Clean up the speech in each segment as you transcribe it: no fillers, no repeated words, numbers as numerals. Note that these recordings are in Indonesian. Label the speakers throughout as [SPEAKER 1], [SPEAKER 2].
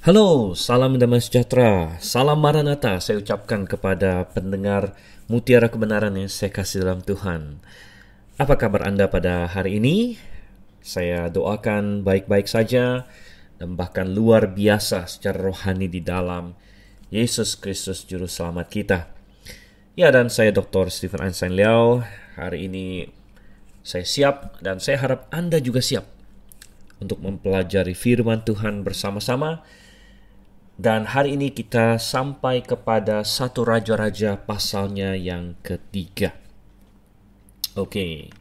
[SPEAKER 1] Halo, salam damai sejahtera, salam Maranatha saya ucapkan kepada pendengar Mutiara Kebenaran yang saya kasih dalam Tuhan. Apa kabar Anda pada hari ini? Saya doakan baik-baik saja dan bahkan luar biasa secara rohani di dalam Yesus Kristus Juru Selamat kita. Ya, dan saya Dr. Stephen Einstein Liao. Hari ini saya siap dan saya harap Anda juga siap untuk mempelajari firman Tuhan bersama-sama. Dan hari ini kita sampai kepada 1 Raja-Raja pasalnya yang ketiga. Oke.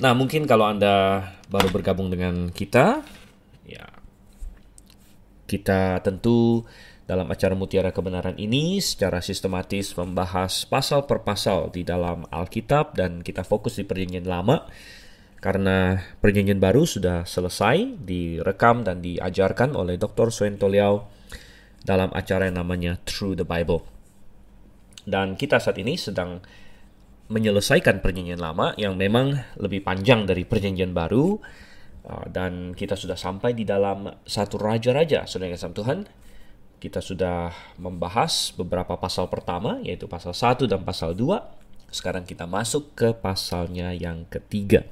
[SPEAKER 1] Nah, mungkin kalau Anda baru bergabung dengan kita, ya, kita tentu dalam acara Mutiara Kebenaran ini secara sistematis membahas pasal per pasal di dalam Alkitab, dan kita fokus di Perjanjian Lama karena Perjanjian Baru sudah selesai direkam dan diajarkan oleh Dr. Suento Liao dalam acara yang namanya Through the Bible. Dan kita saat ini sedang menyelesaikan Perjanjian Lama yang memang lebih panjang dari Perjanjian Baru, dan kita sudah sampai di dalam 1 Raja-Raja. Saudara kasih Tuhan, kita sudah membahas beberapa pasal pertama, yaitu pasal 1 dan pasal 2. Sekarang kita masuk ke pasalnya yang ketiga.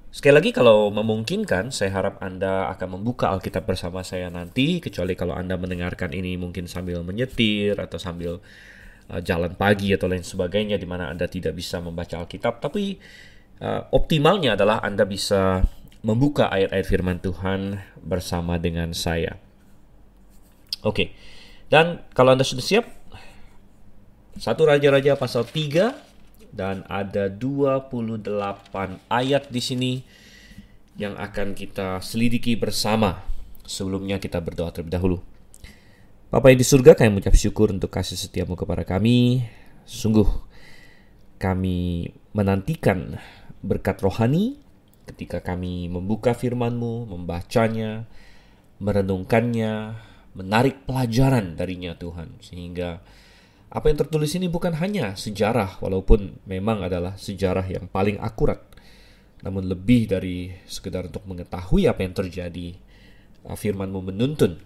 [SPEAKER 1] Sekali lagi, kalau memungkinkan, saya harap Anda akan membuka Alkitab bersama saya nanti, kecuali kalau Anda mendengarkan ini mungkin sambil menyetir atau sambil jalan pagi atau lain sebagainya, di mana Anda tidak bisa membaca Alkitab. Tapi optimalnya adalah Anda bisa membuka ayat-ayat firman Tuhan bersama dengan saya. Oke, dan kalau Anda sudah siap, 1 Raja-Raja pasal 3, dan ada 28 ayat di sini yang akan kita selidiki bersama. Sebelumnya kita berdoa terlebih dahulu. Bapa yang di surga, kami mengucap syukur untuk kasih setiamu kepada kami. Sungguh kami menantikan berkat rohani ketika kami membuka firman-Mu, membacanya, merenungkannya, menarik pelajaran darinya Tuhan, sehingga apa yang tertulis ini bukan hanya sejarah, walaupun memang adalah sejarah yang paling akurat, namun lebih dari sekedar untuk mengetahui apa yang terjadi. Firman-Mu menuntun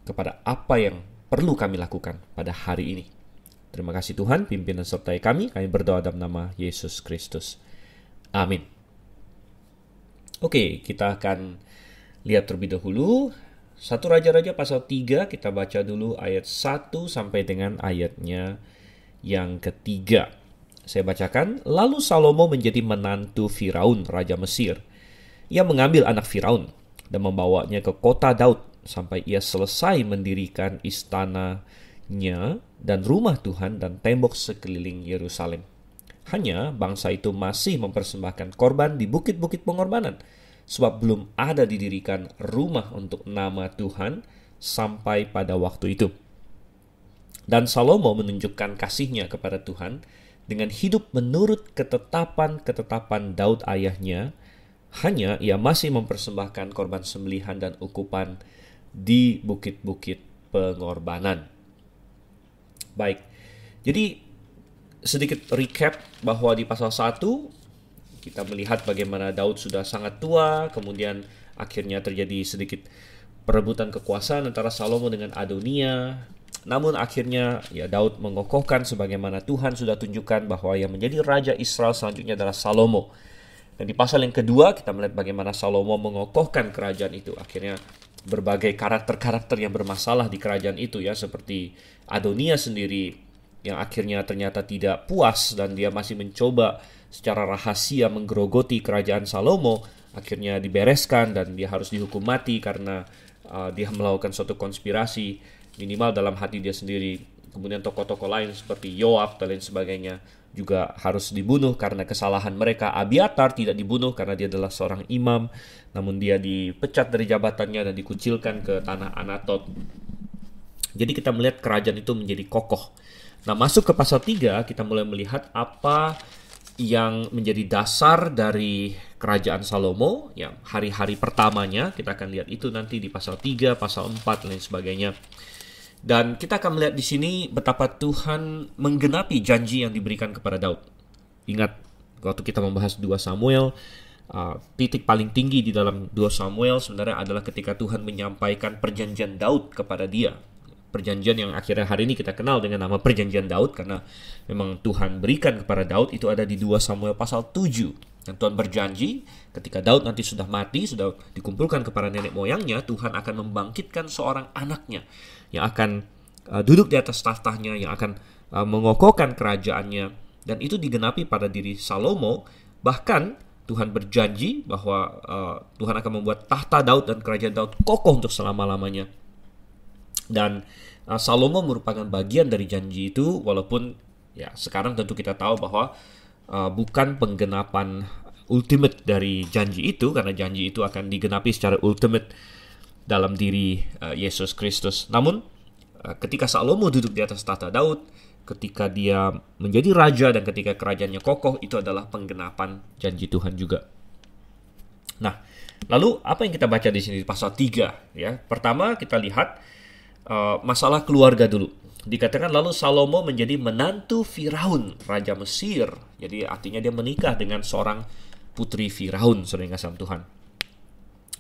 [SPEAKER 1] kepada apa yang perlu kami lakukan pada hari ini. Terima kasih Tuhan, pimpin dan sertai kami. Kami berdoa dalam nama Yesus Kristus. Amin. Oke, kita akan lihat terlebih dahulu 1 Raja-Raja pasal 3, kita baca dulu ayat 1 sampai dengan ayatnya yang ketiga. Saya bacakan. Lalu Salomo menjadi menantu Firaun, Raja Mesir. Ia mengambil anak Firaun dan membawanya ke kota Daud sampai ia selesai mendirikan istananya dan rumah Tuhan dan tembok sekeliling Yerusalem. Hanya bangsa itu masih mempersembahkan korban di bukit-bukit pengorbanan, sebab belum ada didirikan rumah untuk nama Tuhan sampai pada waktu itu. Dan Salomo menunjukkan kasihnya kepada Tuhan dengan hidup menurut ketetapan Daud ayahnya. Hanya ia masih mempersembahkan korban sembelihan dan ukupan di bukit-bukit pengorbanan. Baik, jadi sedikit recap bahwa di pasal 1 kita melihat bagaimana Daud sudah sangat tua, kemudian akhirnya terjadi sedikit perebutan kekuasaan antara Salomo dengan Adonia. Namun akhirnya Daud mengokohkan sebagaimana Tuhan sudah tunjukkan bahwa yang menjadi raja Israel selanjutnya adalah Salomo. Dan di pasal yang kedua kita melihat bagaimana Salomo mengokohkan kerajaan itu. Akhirnya berbagai karakter-karakter yang bermasalah di kerajaan itu, seperti Adonia sendiri yang akhirnya ternyata tidak puas dan dia masih mencoba secara rahasia menggerogoti kerajaan Salomo. Akhirnya dibereskan dan dia harus dihukum mati karena dia melakukan suatu konspirasi, minimal dalam hati dia sendiri. Kemudian tokoh-tokoh lain seperti Yoab dan lain sebagainya juga harus dibunuh karena kesalahan mereka. Abiatar tidak dibunuh karena dia adalah seorang imam, namun dia dipecat dari jabatannya dan dikucilkan ke tanah Anatot. Jadi kita melihat kerajaan itu menjadi kokoh. Nah, masuk ke pasal 3 kita mulai melihat apa yang menjadi dasar dari kerajaan Salomo, hari-hari pertamanya. Kita akan lihat itu nanti di pasal 3, pasal 4 dan lain sebagainya. Dan kita akan melihat di sini betapa Tuhan menggenapi janji yang diberikan kepada Daud. Ingat waktu kita membahas 2 Samuel, titik paling tinggi di dalam 2 Samuel sebenarnya adalah ketika Tuhan menyampaikan perjanjian Daud kepada dia. Perjanjian yang akhirnya hari ini kita kenal dengan nama perjanjian Daud, karena memang Tuhan berikan kepada Daud itu ada di 2 Samuel pasal 7. Dan Tuhan berjanji ketika Daud nanti sudah mati, sudah dikumpulkan kepada nenek moyangnya, Tuhan akan membangkitkan seorang anaknya yang akan duduk di atas tahtanya, yang akan mengokohkan kerajaannya. Dan itu digenapi pada diri Salomo. Bahkan Tuhan berjanji bahwa Tuhan akan membuat tahta Daud dan kerajaan Daud kokoh untuk selama-lamanya. Dan Salomo merupakan bagian dari janji itu, walaupun ya sekarang tentu kita tahu bahwa bukan penggenapan ultimate dari janji itu, karena janji itu akan digenapi secara ultimate dalam diri Yesus Kristus. Namun ketika Salomo duduk di atas tahta Daud, ketika dia menjadi raja dan ketika kerajaannya kokoh, itu adalah penggenapan janji Tuhan juga. Nah, lalu apa yang kita baca di sini di pasal 3 ya? Pertama kita lihat masalah keluarga dulu. Dikatakan lalu Salomo menjadi menantu Firaun, raja Mesir. Jadi artinya dia menikah dengan seorang putri Firaun, saudara yang kasih Tuhan.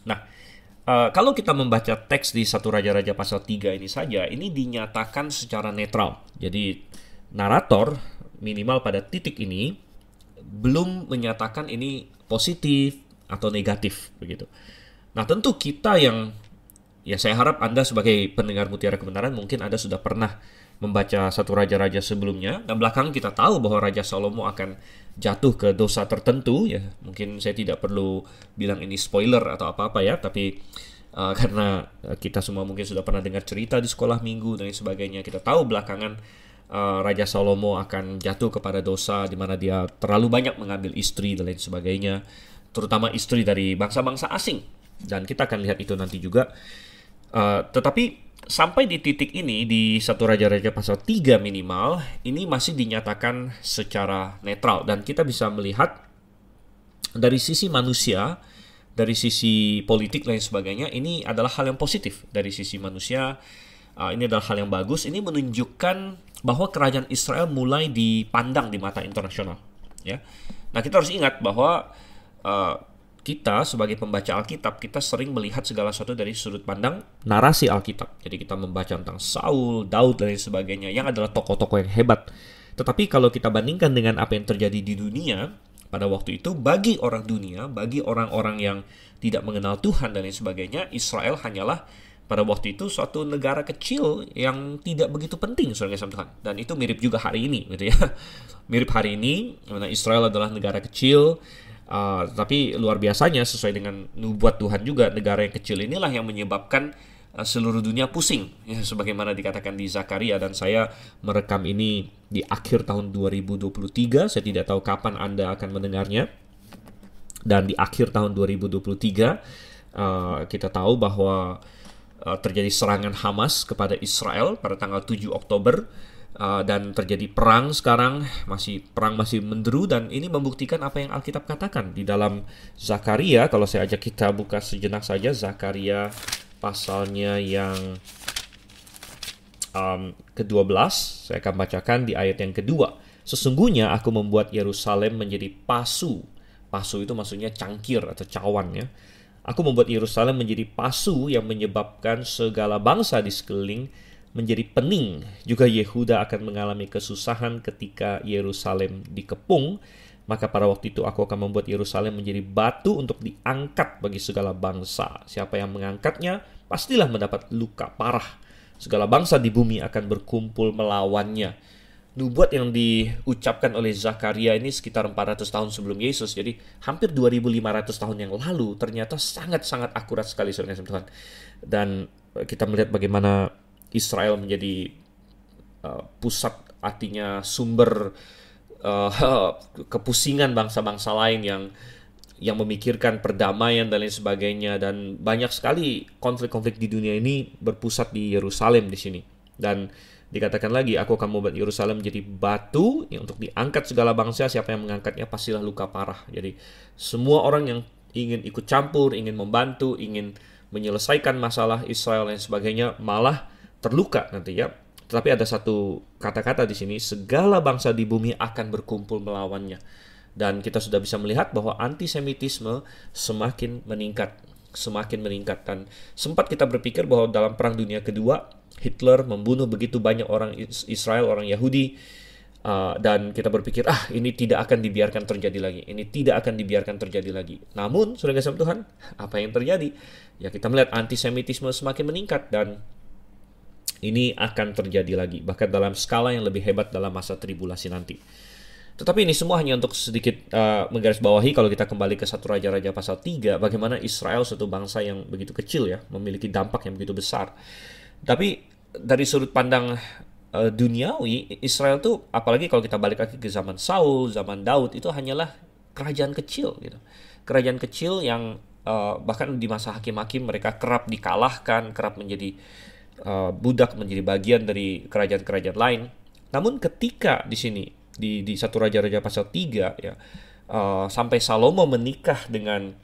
[SPEAKER 1] Nah, kalau kita membaca teks di 1 Raja-Raja pasal 3 ini saja, ini dinyatakan secara netral. Jadi narator minimal pada titik ini belum menyatakan ini positif atau negatif begitu. Nah, tentu kita yang saya harap Anda sebagai pendengar Mutiara Kebenaran mungkin Anda sudah pernah membaca 1 Raja-Raja sebelumnya, dan belakang kita tahu bahwa Raja Salomo akan jatuh ke dosa tertentu ya. Mungkin saya tidak perlu bilang ini spoiler atau apa-apa ya, tapi karena kita semua mungkin sudah pernah dengar cerita di sekolah minggu dan sebagainya, kita tahu belakangan Raja Salomo akan jatuh kepada dosa di mana dia terlalu banyak mengambil istri dan lain sebagainya, terutama istri dari bangsa-bangsa asing, dan kita akan lihat itu nanti juga. Tetapi sampai di titik ini di 1 Raja-Raja pasal 3 minimal, ini masih dinyatakan secara netral, dan kita bisa melihat dari sisi manusia, dari sisi politik dan sebagainya, ini adalah hal yang positif. Dari sisi manusia, ini adalah hal yang bagus. Ini menunjukkan bahwa kerajaan Israel mulai dipandang di mata internasional ya. Nah, kita harus ingat bahwa kita sebagai pembaca Alkitab, kita sering melihat segala sesuatu dari sudut pandang narasi Alkitab. Jadi kita membaca tentang Saul, Daud, dan lain sebagainya, yang adalah tokoh-tokoh yang hebat. Tetapi kalau kita bandingkan dengan apa yang terjadi di dunia pada waktu itu, bagi orang dunia, bagi orang-orang yang tidak mengenal Tuhan dan lain sebagainya, Israel hanyalah pada waktu itu suatu negara kecil yang tidak begitu penting sebagai Tuhan. Dan itu mirip juga hari ini, gitu ya. Mirip hari ini, karena Israel adalah negara kecil. Tapi luar biasanya sesuai dengan nubuat Tuhan juga, negara yang kecil inilah yang menyebabkan seluruh dunia pusing ya, sebagaimana dikatakan di Zakaria. Dan saya merekam ini di akhir tahun 2023. Saya tidak tahu kapan Anda akan mendengarnya. Dan di akhir tahun 2023 kita tahu bahwa terjadi serangan Hamas kepada Israel pada tanggal 7 Oktober. Dan terjadi perang sekarang, perang masih menderu, dan ini membuktikan apa yang Alkitab katakan di dalam Zakaria. Kalau saya ajak kita buka sejenak saja Zakaria pasalnya yang ke-12, saya akan bacakan di ayat yang kedua. Sesungguhnya aku membuat Yerusalem menjadi pasu. Pasu itu maksudnya cangkir atau cawan ya. Aku membuat Yerusalem menjadi pasu yang menyebabkan segala bangsa di sekeliling menjadi pening. Juga Yehuda akan mengalami kesusahan ketika Yerusalem dikepung. Maka pada waktu itu aku akan membuat Yerusalem menjadi batu untuk diangkat bagi segala bangsa. Siapa yang mengangkatnya pastilah mendapat luka parah. Segala bangsa di bumi akan berkumpul melawannya. Nubuat yang diucapkan oleh Zakaria ini sekitar 400 tahun sebelum Yesus. Jadi hampir 2500 tahun yang lalu, ternyata sangat-sangat akurat sekali saudara Tuhan. Dan kita melihat bagaimana Israel menjadi pusat, artinya sumber kepusingan bangsa-bangsa lain yang memikirkan perdamaian dan lain sebagainya, dan banyak sekali konflik-konflik di dunia ini berpusat di Yerusalem di sini. Dan dikatakan lagi, aku akan membuat Yerusalem menjadi batu yang untuk diangkat segala bangsa. Siapa yang mengangkatnya pastilah luka parah. Jadi semua orang yang ingin ikut campur, ingin membantu, ingin menyelesaikan masalah Israel dan sebagainya malah terluka nanti ya. Tetapi ada satu kata-kata di sini, segala bangsa di bumi akan berkumpul melawannya. Dan kita sudah bisa melihat bahwa antisemitisme semakin meningkat. Dan sempat kita berpikir bahwa dalam Perang Dunia Kedua, Hitler membunuh begitu banyak orang Israel, orang Yahudi, dan kita berpikir, ini tidak akan dibiarkan terjadi lagi. Ini tidak akan dibiarkan terjadi lagi. Namun, saudara kasih Tuhan, apa yang terjadi? Ya, kita melihat antisemitisme semakin meningkat, dan ini akan terjadi lagi, bahkan dalam skala yang lebih hebat dalam masa tribulasi nanti. Tetapi ini semua hanya untuk sedikit menggarisbawahi kalau kita kembali ke 1 Raja-Raja pasal 3, bagaimana Israel suatu bangsa yang begitu kecil ya, memiliki dampak yang begitu besar. Tapi dari sudut pandang duniawi, Israel tuh, apalagi kalau kita balik lagi ke zaman Saul, zaman Daud, itu hanyalah kerajaan kecil gitu. Kerajaan kecil yang bahkan di masa hakim-hakim mereka kerap dikalahkan, kerap menjadi budak, menjadi bagian dari kerajaan-kerajaan lain. Namun ketika di sini di 1 Raja-Raja pasal 3 ya, sampai Salomo menikah dengan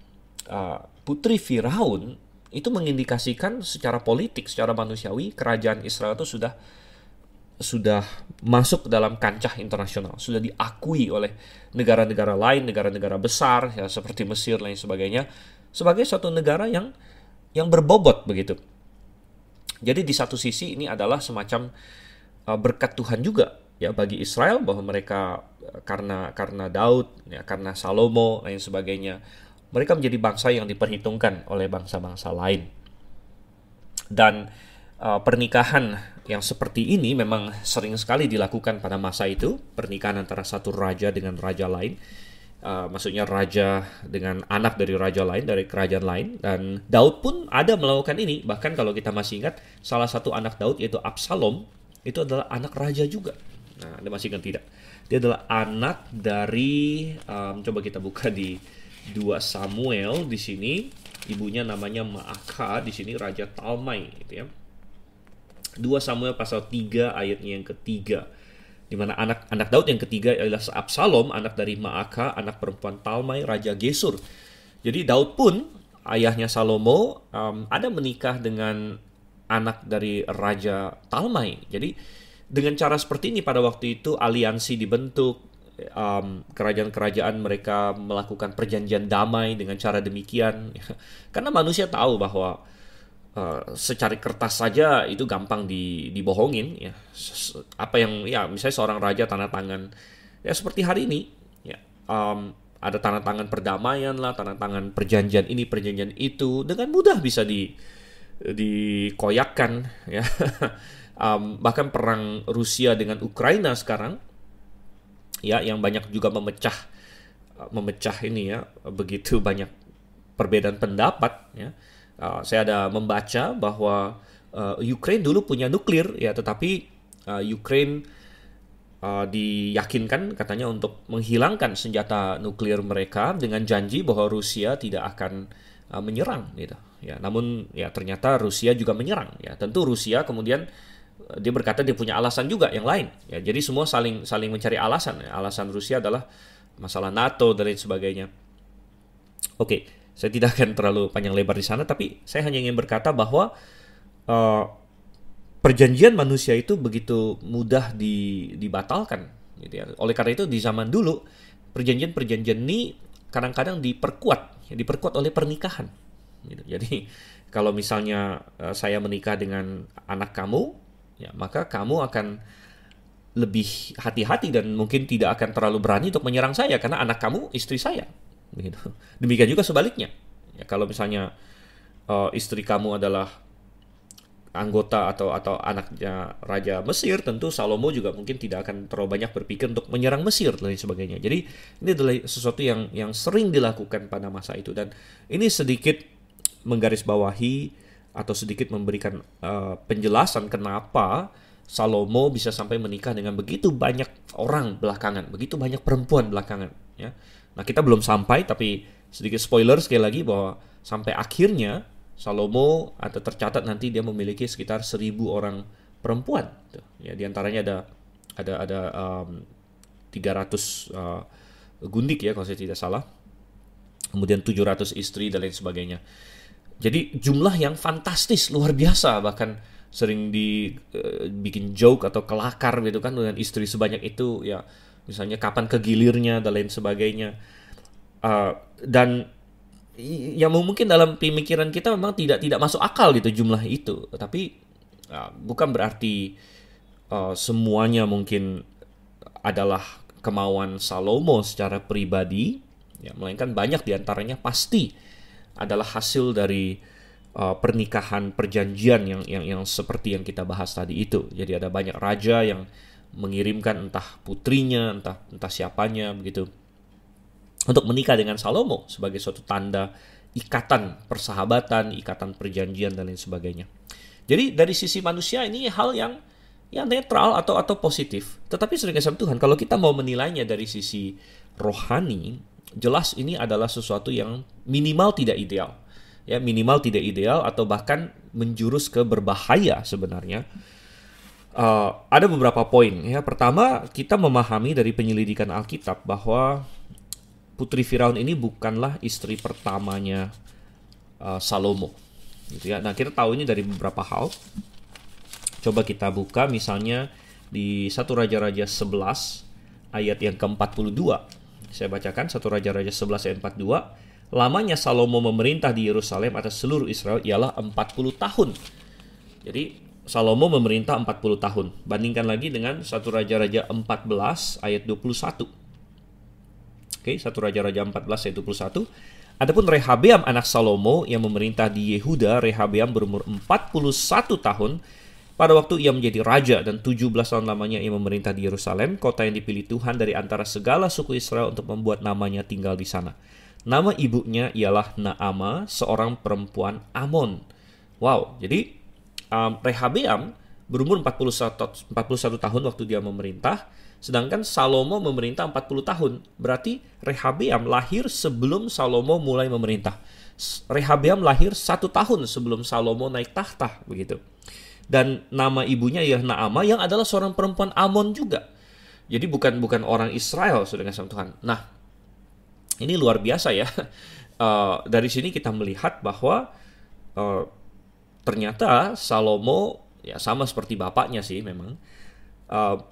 [SPEAKER 1] putri Firaun, itu mengindikasikan secara politik, secara manusiawi, kerajaan Israel itu sudah masuk dalam kancah internasional, sudah diakui oleh negara-negara lain, negara-negara besar ya, seperti Mesir dan lain sebagainya, sebagai suatu negara yang berbobot begitu. Jadi di satu sisi ini adalah semacam berkat Tuhan juga ya bagi Israel, bahwa mereka karena Daud ya, karena Salomo dan sebagainya, mereka menjadi bangsa yang diperhitungkan oleh bangsa-bangsa lain. Dan pernikahan yang seperti ini memang sering sekali dilakukan pada masa itu, pernikahan antara satu raja dengan raja lain. Maksudnya raja dengan anak dari raja lain, dari kerajaan lain. Dan Daud pun ada melakukan ini. Bahkan kalau kita masih ingat, salah satu anak Daud yaitu Absalom, itu adalah anak raja juga. Nah, Anda masih ingat tidak? Dia adalah anak dari, coba kita buka di 2 Samuel di sini. Ibunya namanya Maaka, di sini Raja Talmai gitu ya. 2 Samuel pasal 3 ayatnya yang ketiga, di mana anak Daud yang ketiga adalah Absalom, anak dari Maaka, anak perempuan Talmai, Raja Gesur. Jadi Daud pun, ayahnya Salomo, ada menikah dengan anak dari Raja Talmai. Jadi dengan cara seperti ini pada waktu itu aliansi dibentuk, kerajaan-kerajaan mereka melakukan perjanjian damai dengan cara demikian. Karena manusia tahu bahwa secari kertas saja itu gampang dibohongin ya. Apa yang ya, misalnya seorang raja tanda tangan ya seperti hari ini ya, ada tanda tangan perdamaian lah, tanda tangan perjanjian ini, perjanjian itu, dengan mudah bisa dikoyakkan ya. Bahkan perang Rusia dengan Ukraina sekarang ya, yang banyak juga memecah ini ya, begitu banyak perbedaan pendapat ya. Saya ada membaca bahwa Ukraine dulu punya nuklir ya, tetapi Ukraine diyakinkan katanya untuk menghilangkan senjata nuklir mereka dengan janji bahwa Rusia tidak akan menyerang gitu ya. Namun ya ternyata Rusia juga menyerang ya. Tentu Rusia kemudian dia berkata dia punya alasan juga yang lain ya. Jadi semua saling mencari alasan ya. Alasan Rusia adalah masalah NATO dan lain sebagainya. Oke. Saya tidak akan terlalu panjang lebar di sana, tapi saya hanya ingin berkata bahwa perjanjian manusia itu begitu mudah dibatalkan gitu ya. Oleh karena itu di zaman dulu perjanjian-perjanjian ini kadang-kadang diperkuat oleh pernikahan gitu. Jadi kalau misalnya saya menikah dengan anak kamu ya, maka kamu akan lebih hati-hati dan mungkin tidak akan terlalu berani untuk menyerang saya karena anak kamu istri saya. Begitu. Demikian juga sebaliknya ya, kalau misalnya istri kamu adalah anggota atau anaknya Raja Mesir, tentu Salomo juga mungkin tidak akan terlalu banyak berpikir untuk menyerang Mesir dan lain sebagainya. Jadi ini adalah sesuatu yang sering dilakukan pada masa itu, dan ini sedikit menggarisbawahi atau sedikit memberikan penjelasan kenapa Salomo bisa sampai menikah dengan begitu banyak orang belakangan, begitu banyak perempuan belakangan ya. Nah, kita belum sampai, tapi sedikit spoiler sekali lagi bahwa sampai akhirnya Salomo atau tercatat nanti dia memiliki sekitar 1.000 orang perempuan. Ya, di antaranya ada 300 gundik ya kalau saya tidak salah. Kemudian 700 istri dan lain sebagainya. Jadi jumlah yang fantastis, luar biasa, bahkan sering dibikin joke atau kelakar gitu kan dengan istri sebanyak itu ya. misalnya kapan kegilirnya dan lain sebagainya. Dan yang mungkin dalam pemikiran kita memang tidak masuk akal gitu jumlah itu, tapi bukan berarti semuanya mungkin adalah kemauan Salomo secara pribadi, ya, melainkan banyak diantaranya pasti adalah hasil dari pernikahan perjanjian yang seperti yang kita bahas tadi itu. Jadi ada banyak raja yang mengirimkan entah putrinya, entah siapanya begitu, untuk menikah dengan Salomo sebagai suatu tanda ikatan persahabatan, ikatan perjanjian dan lain sebagainya. Jadi dari sisi manusia ini hal yang netral atau positif. Tetapi saudara kasih Tuhan, kalau kita mau menilainya dari sisi rohani, jelas ini adalah sesuatu yang minimal tidak ideal. Ya, minimal tidak ideal atau bahkan menjurus ke berbahaya sebenarnya. Ada beberapa poin. Ya, pertama, kita memahami dari penyelidikan Alkitab bahwa Putri Firaun ini bukanlah istri pertamanya Salomo, gitu ya. Nah, kita tahu ini dari beberapa hal. Coba kita buka misalnya di 1 Raja-Raja 11 ayat yang ke-42. Saya bacakan 1 Raja-Raja 11 ayat 42. Lamanya Salomo memerintah di Yerusalem atas seluruh Israel ialah 40 tahun. Jadi Salomo memerintah 40 tahun. Bandingkan lagi dengan 1 Raja-Raja 14 ayat 21. Oke, 1 Raja-Raja 14 ayat 21. Adapun Rehabeam anak Salomo yang memerintah di Yehuda, Rehabeam berumur 41 tahun pada waktu ia menjadi raja, dan 17 tahun lamanya ia memerintah di Yerusalem, kota yang dipilih Tuhan dari antara segala suku Israel untuk membuat namanya tinggal di sana. Nama ibunya ialah Naama, seorang perempuan Amon. Wow, jadi Rehabeam berumur 41 tahun waktu dia memerintah, sedangkan Salomo memerintah 40 tahun. Berarti Rehabeam lahir sebelum Salomo mulai memerintah. Rehabeam lahir 1 tahun sebelum Salomo naik tahta, begitu. Dan nama ibunya ialah Naama yang adalah seorang perempuan Amon juga. Jadi bukan orang Israel, saudara kasih Tuhan. Nah, ini luar biasa ya. Dari sini kita melihat bahwa ternyata Salomo, ya sama seperti bapaknya sih memang,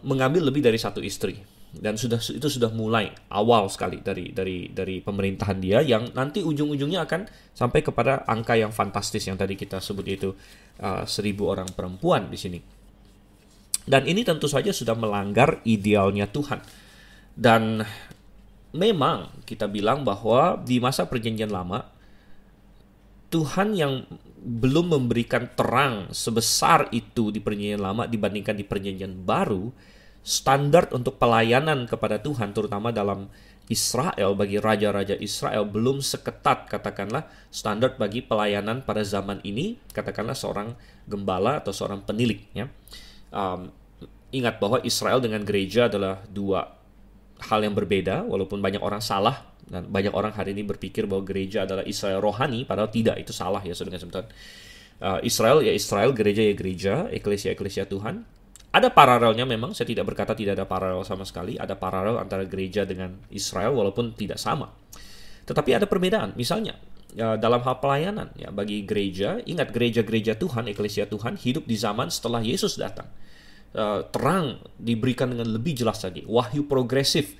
[SPEAKER 1] mengambil lebih dari satu istri, dan itu sudah mulai awal sekali dari pemerintahan dia yang nanti ujung-ujungnya akan sampai kepada angka yang fantastis yang tadi kita sebut itu 1.000 orang perempuan di sini. Dan ini tentu saja sudah melanggar idealnya Tuhan. Dan memang kita bilang bahwa di masa perjanjian lama Tuhan yang belum memberikan terang sebesar itu di perjanjian lama dibandingkan di perjanjian baru. Standar untuk pelayanan kepada Tuhan, terutama dalam Israel, bagi raja-raja Israel, belum seketat katakanlah standar bagi pelayanan pada zaman ini, katakanlah seorang gembala atau seorang penilik, ya. Ingat bahwa Israel dengan gereja adalah dua hal yang berbeda, walaupun banyak orang salah. Dan banyak orang hari ini berpikir bahwa gereja adalah Israel rohani, padahal tidak, itu salah ya saudara sekalian. Israel ya Israel, gereja ya gereja, eklesia Tuhan. Ada paralelnya memang, saya tidak berkata tidak ada paralel sama sekali. Ada paralel antara gereja dengan Israel walaupun tidak sama. Tetapi ada perbedaan. Misalnya dalam hal pelayanan, ya, bagi gereja, ingat gereja-gereja Tuhan, eklesia Tuhan hidup di zaman setelah Yesus datang. Terang diberikan dengan lebih jelas lagi, wahyu progresif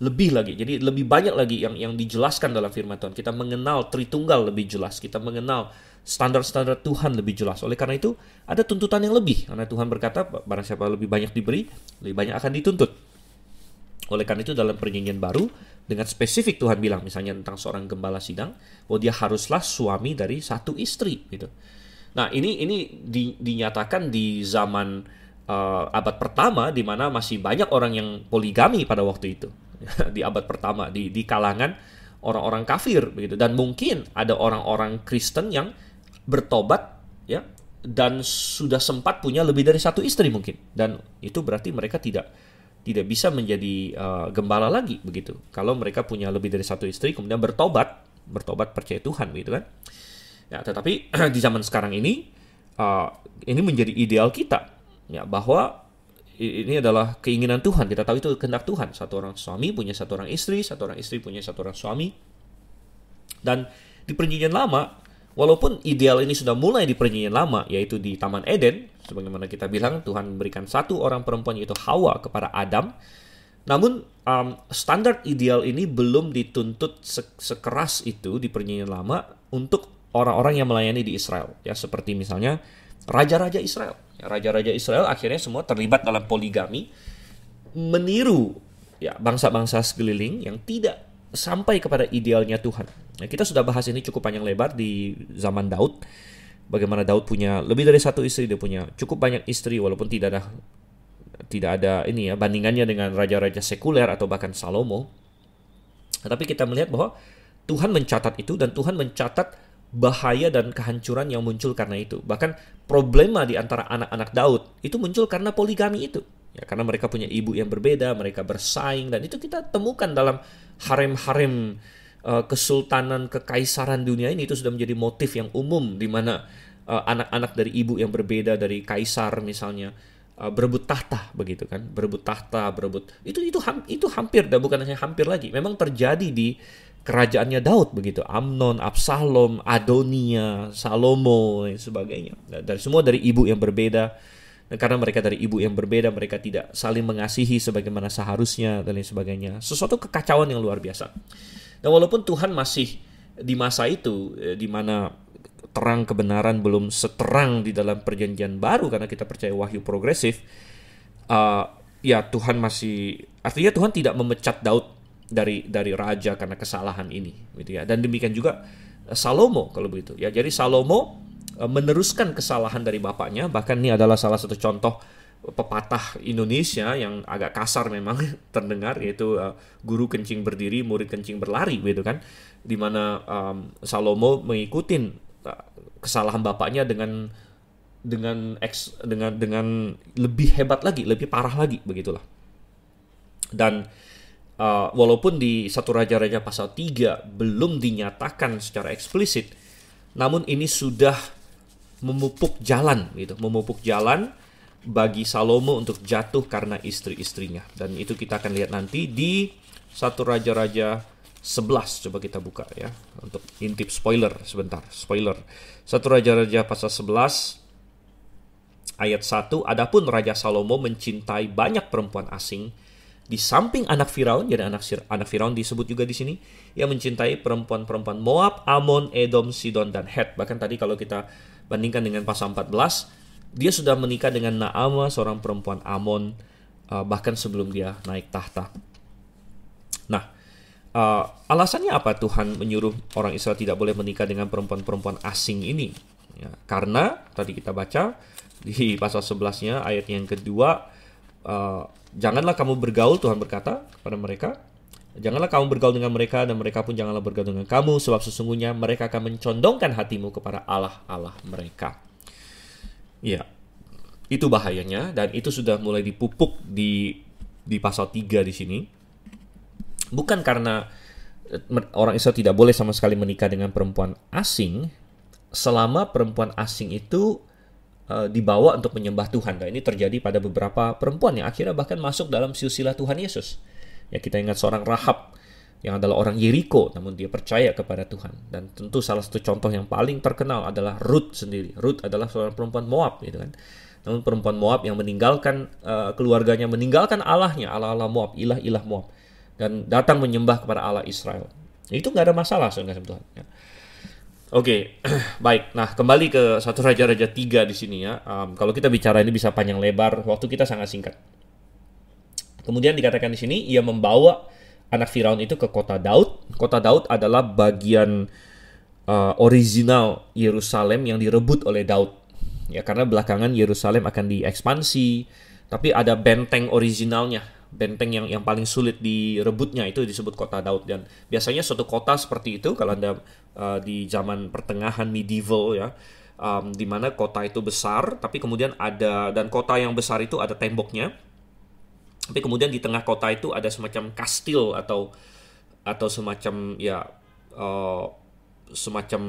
[SPEAKER 1] lebih lagi, jadi lebih banyak lagi yang dijelaskan dalam firman Tuhan. Kita mengenal Tritunggal lebih jelas, kita mengenal standar-standar Tuhan lebih jelas. Oleh karena itu ada tuntutan yang lebih, karena Tuhan berkata barang siapa lebih banyak diberi, lebih banyak akan dituntut. Oleh karena itu dalam perjanjian baru dengan spesifik Tuhan bilang misalnya tentang seorang gembala sidang, bahwa dia haruslah suami dari satu istri gitu. Nah, ini dinyatakan di zaman abad pertama, di mana masih banyak orang yang poligami pada waktu itu. Di abad pertama, di kalangan orang-orang kafir begitu. Dan mungkin ada orang-orang Kristen yang bertobat, ya, dan sudah sempat punya lebih dari satu istri mungkin. Dan itu berarti mereka tidak bisa menjadi gembala lagi begitu. Kalau mereka punya lebih dari satu istri kemudian bertobat percaya Tuhan begitu kan. Ya, tetapi di zaman sekarang ini menjadi ideal kita, ya, bahwa ini adalah keinginan Tuhan. Kita tahu itu kehendak Tuhan. Satu orang suami punya satu orang istri punya satu orang suami. Dan di perjanjian lama, walaupun ideal ini sudah mulai di perjanjian lama, yaitu di Taman Eden, sebagaimana kita bilang Tuhan memberikan satu orang perempuan yaitu Hawa kepada Adam. Namun standar ideal ini belum dituntut sekeras itu di Perjanjian Lama untuk orang-orang yang melayani di Israel. Ya, seperti misalnya raja-raja Israel. Ya, raja-raja Israel akhirnya semua terlibat dalam poligami, meniru ya bangsa-bangsa sekeliling yang tidak sampai kepada idealnya Tuhan. Nah, kita sudah bahas ini cukup panjang lebar di zaman Daud. Bagaimana Daud punya lebih dari satu istri, dia punya cukup banyak istri walaupun tidak ada ini ya bandingannya dengan raja-raja sekuler atau bahkan Salomo. Tapi kita melihat bahwa Tuhan mencatat itu dan Tuhan mencatat bahaya dan kehancuran yang muncul karena itu. Bahkan problema di antara anak-anak Daud itu muncul karena poligami itu. Ya, karena mereka punya ibu yang berbeda, mereka bersaing, dan itu kita temukan dalam harem-harem kesultanan, kekaisaran dunia ini. Itu sudah menjadi motif yang umum di mana anak-anak dari ibu yang berbeda, dari kaisar misalnya, berebut tahta begitu kan, berebut tahta, itu hampir, dan bukan hanya hampir lagi, memang terjadi di kerajaannya Daud begitu. Amnon, Absalom, Adonia, Salomo dan sebagainya. Dari semua dari ibu yang berbeda. Dan karena mereka dari ibu yang berbeda, mereka tidak saling mengasihi sebagaimana seharusnya dan lain sebagainya. Sesuatu kekacauan yang luar biasa. Dan walaupun Tuhan masih di masa itu, di mana terang kebenaran belum seterang di dalam perjanjian baru, karena kita percaya wahyu progresif, ya Tuhan masih, artinya Tuhan tidak memecat Daud dari raja karena kesalahan ini, gitu ya. Dan demikian juga Salomo kalau begitu. Ya, jadi Salomo meneruskan kesalahan dari bapaknya. Bahkan ini adalah salah satu contoh pepatah Indonesia yang agak kasar memang terdengar, yaitu guru kencing berdiri, murid kencing berlari, gitu kan, dimana Salomo mengikuti kesalahan bapaknya dengan lebih hebat lagi, lebih parah lagi, begitulah. Dan walaupun di 1 Raja-Raja pasal 3 belum dinyatakan secara eksplisit, namun ini sudah memupuk jalan bagi Salomo untuk jatuh karena istri-istrinya. Dan itu kita akan lihat nanti di 1 Raja-Raja 11. Coba kita buka ya, untuk intip spoiler sebentar. Spoiler. 1 Raja-Raja pasal 11 ayat 1. Adapun Raja Salomo mencintai banyak perempuan asing di samping anak Firaun. Jadi anak Firaun disebut juga di sini, yang mencintai perempuan-perempuan Moab, Amon, Edom, Sidon, dan Het. Bahkan tadi kalau kita bandingkan dengan pasal 14, dia sudah menikah dengan Naama, seorang perempuan Amon, bahkan sebelum dia naik tahta. Nah, alasannya apa Tuhan menyuruh orang Israel tidak boleh menikah dengan perempuan-perempuan asing ini? Ya, karena tadi kita baca di pasal 11-nya ayat yang kedua, janganlah kamu bergaul, Tuhan berkata kepada mereka, janganlah kamu bergaul dengan mereka, dan mereka pun janganlah bergaul dengan kamu, sebab sesungguhnya mereka akan mencondongkan hatimu kepada Allah-Allah mereka. Ya, itu bahayanya, dan itu sudah mulai dipupuk di pasal 3 di sini. Bukan karena orang Israel tidak boleh sama sekali menikah dengan perempuan asing, selama perempuan asing itu dibawa untuk menyembah Tuhan. Dan ini terjadi pada beberapa perempuan yang akhirnya bahkan masuk dalam silsilah Tuhan Yesus. Ya, kita ingat seorang Rahab yang adalah orang Yeriko, namun dia percaya kepada Tuhan. Dan tentu salah satu contoh yang paling terkenal adalah Ruth sendiri. Ruth adalah seorang perempuan Moab, gitu kan. Namun perempuan Moab yang meninggalkan keluarganya, meninggalkan Allahnya, Allah-Allah Moab, ilah-ilah Moab, dan datang menyembah kepada Allah Israel. Itu nggak ada masalah, saudara Tuhan. Ya. Oke, baik. Nah, kembali ke 1 Raja-Raja 3 di sini ya. Kalau kita bicara ini bisa panjang lebar, waktu kita sangat singkat. Kemudian dikatakan di sini, ia membawa anak Firaun itu ke kota Daud. Kota Daud adalah bagian original Yerusalem yang direbut oleh Daud. Ya, karena belakangan Yerusalem akan diekspansi, tapi ada benteng originalnya, benteng yang paling sulit direbutnya itu disebut kota Daud. Dan biasanya suatu kota seperti itu, kalau Anda di zaman pertengahan medieval ya, di mana kota itu besar, tapi kemudian dan kota yang besar itu ada temboknya. Tapi kemudian di tengah kota itu ada semacam kastil atau semacam ya semacam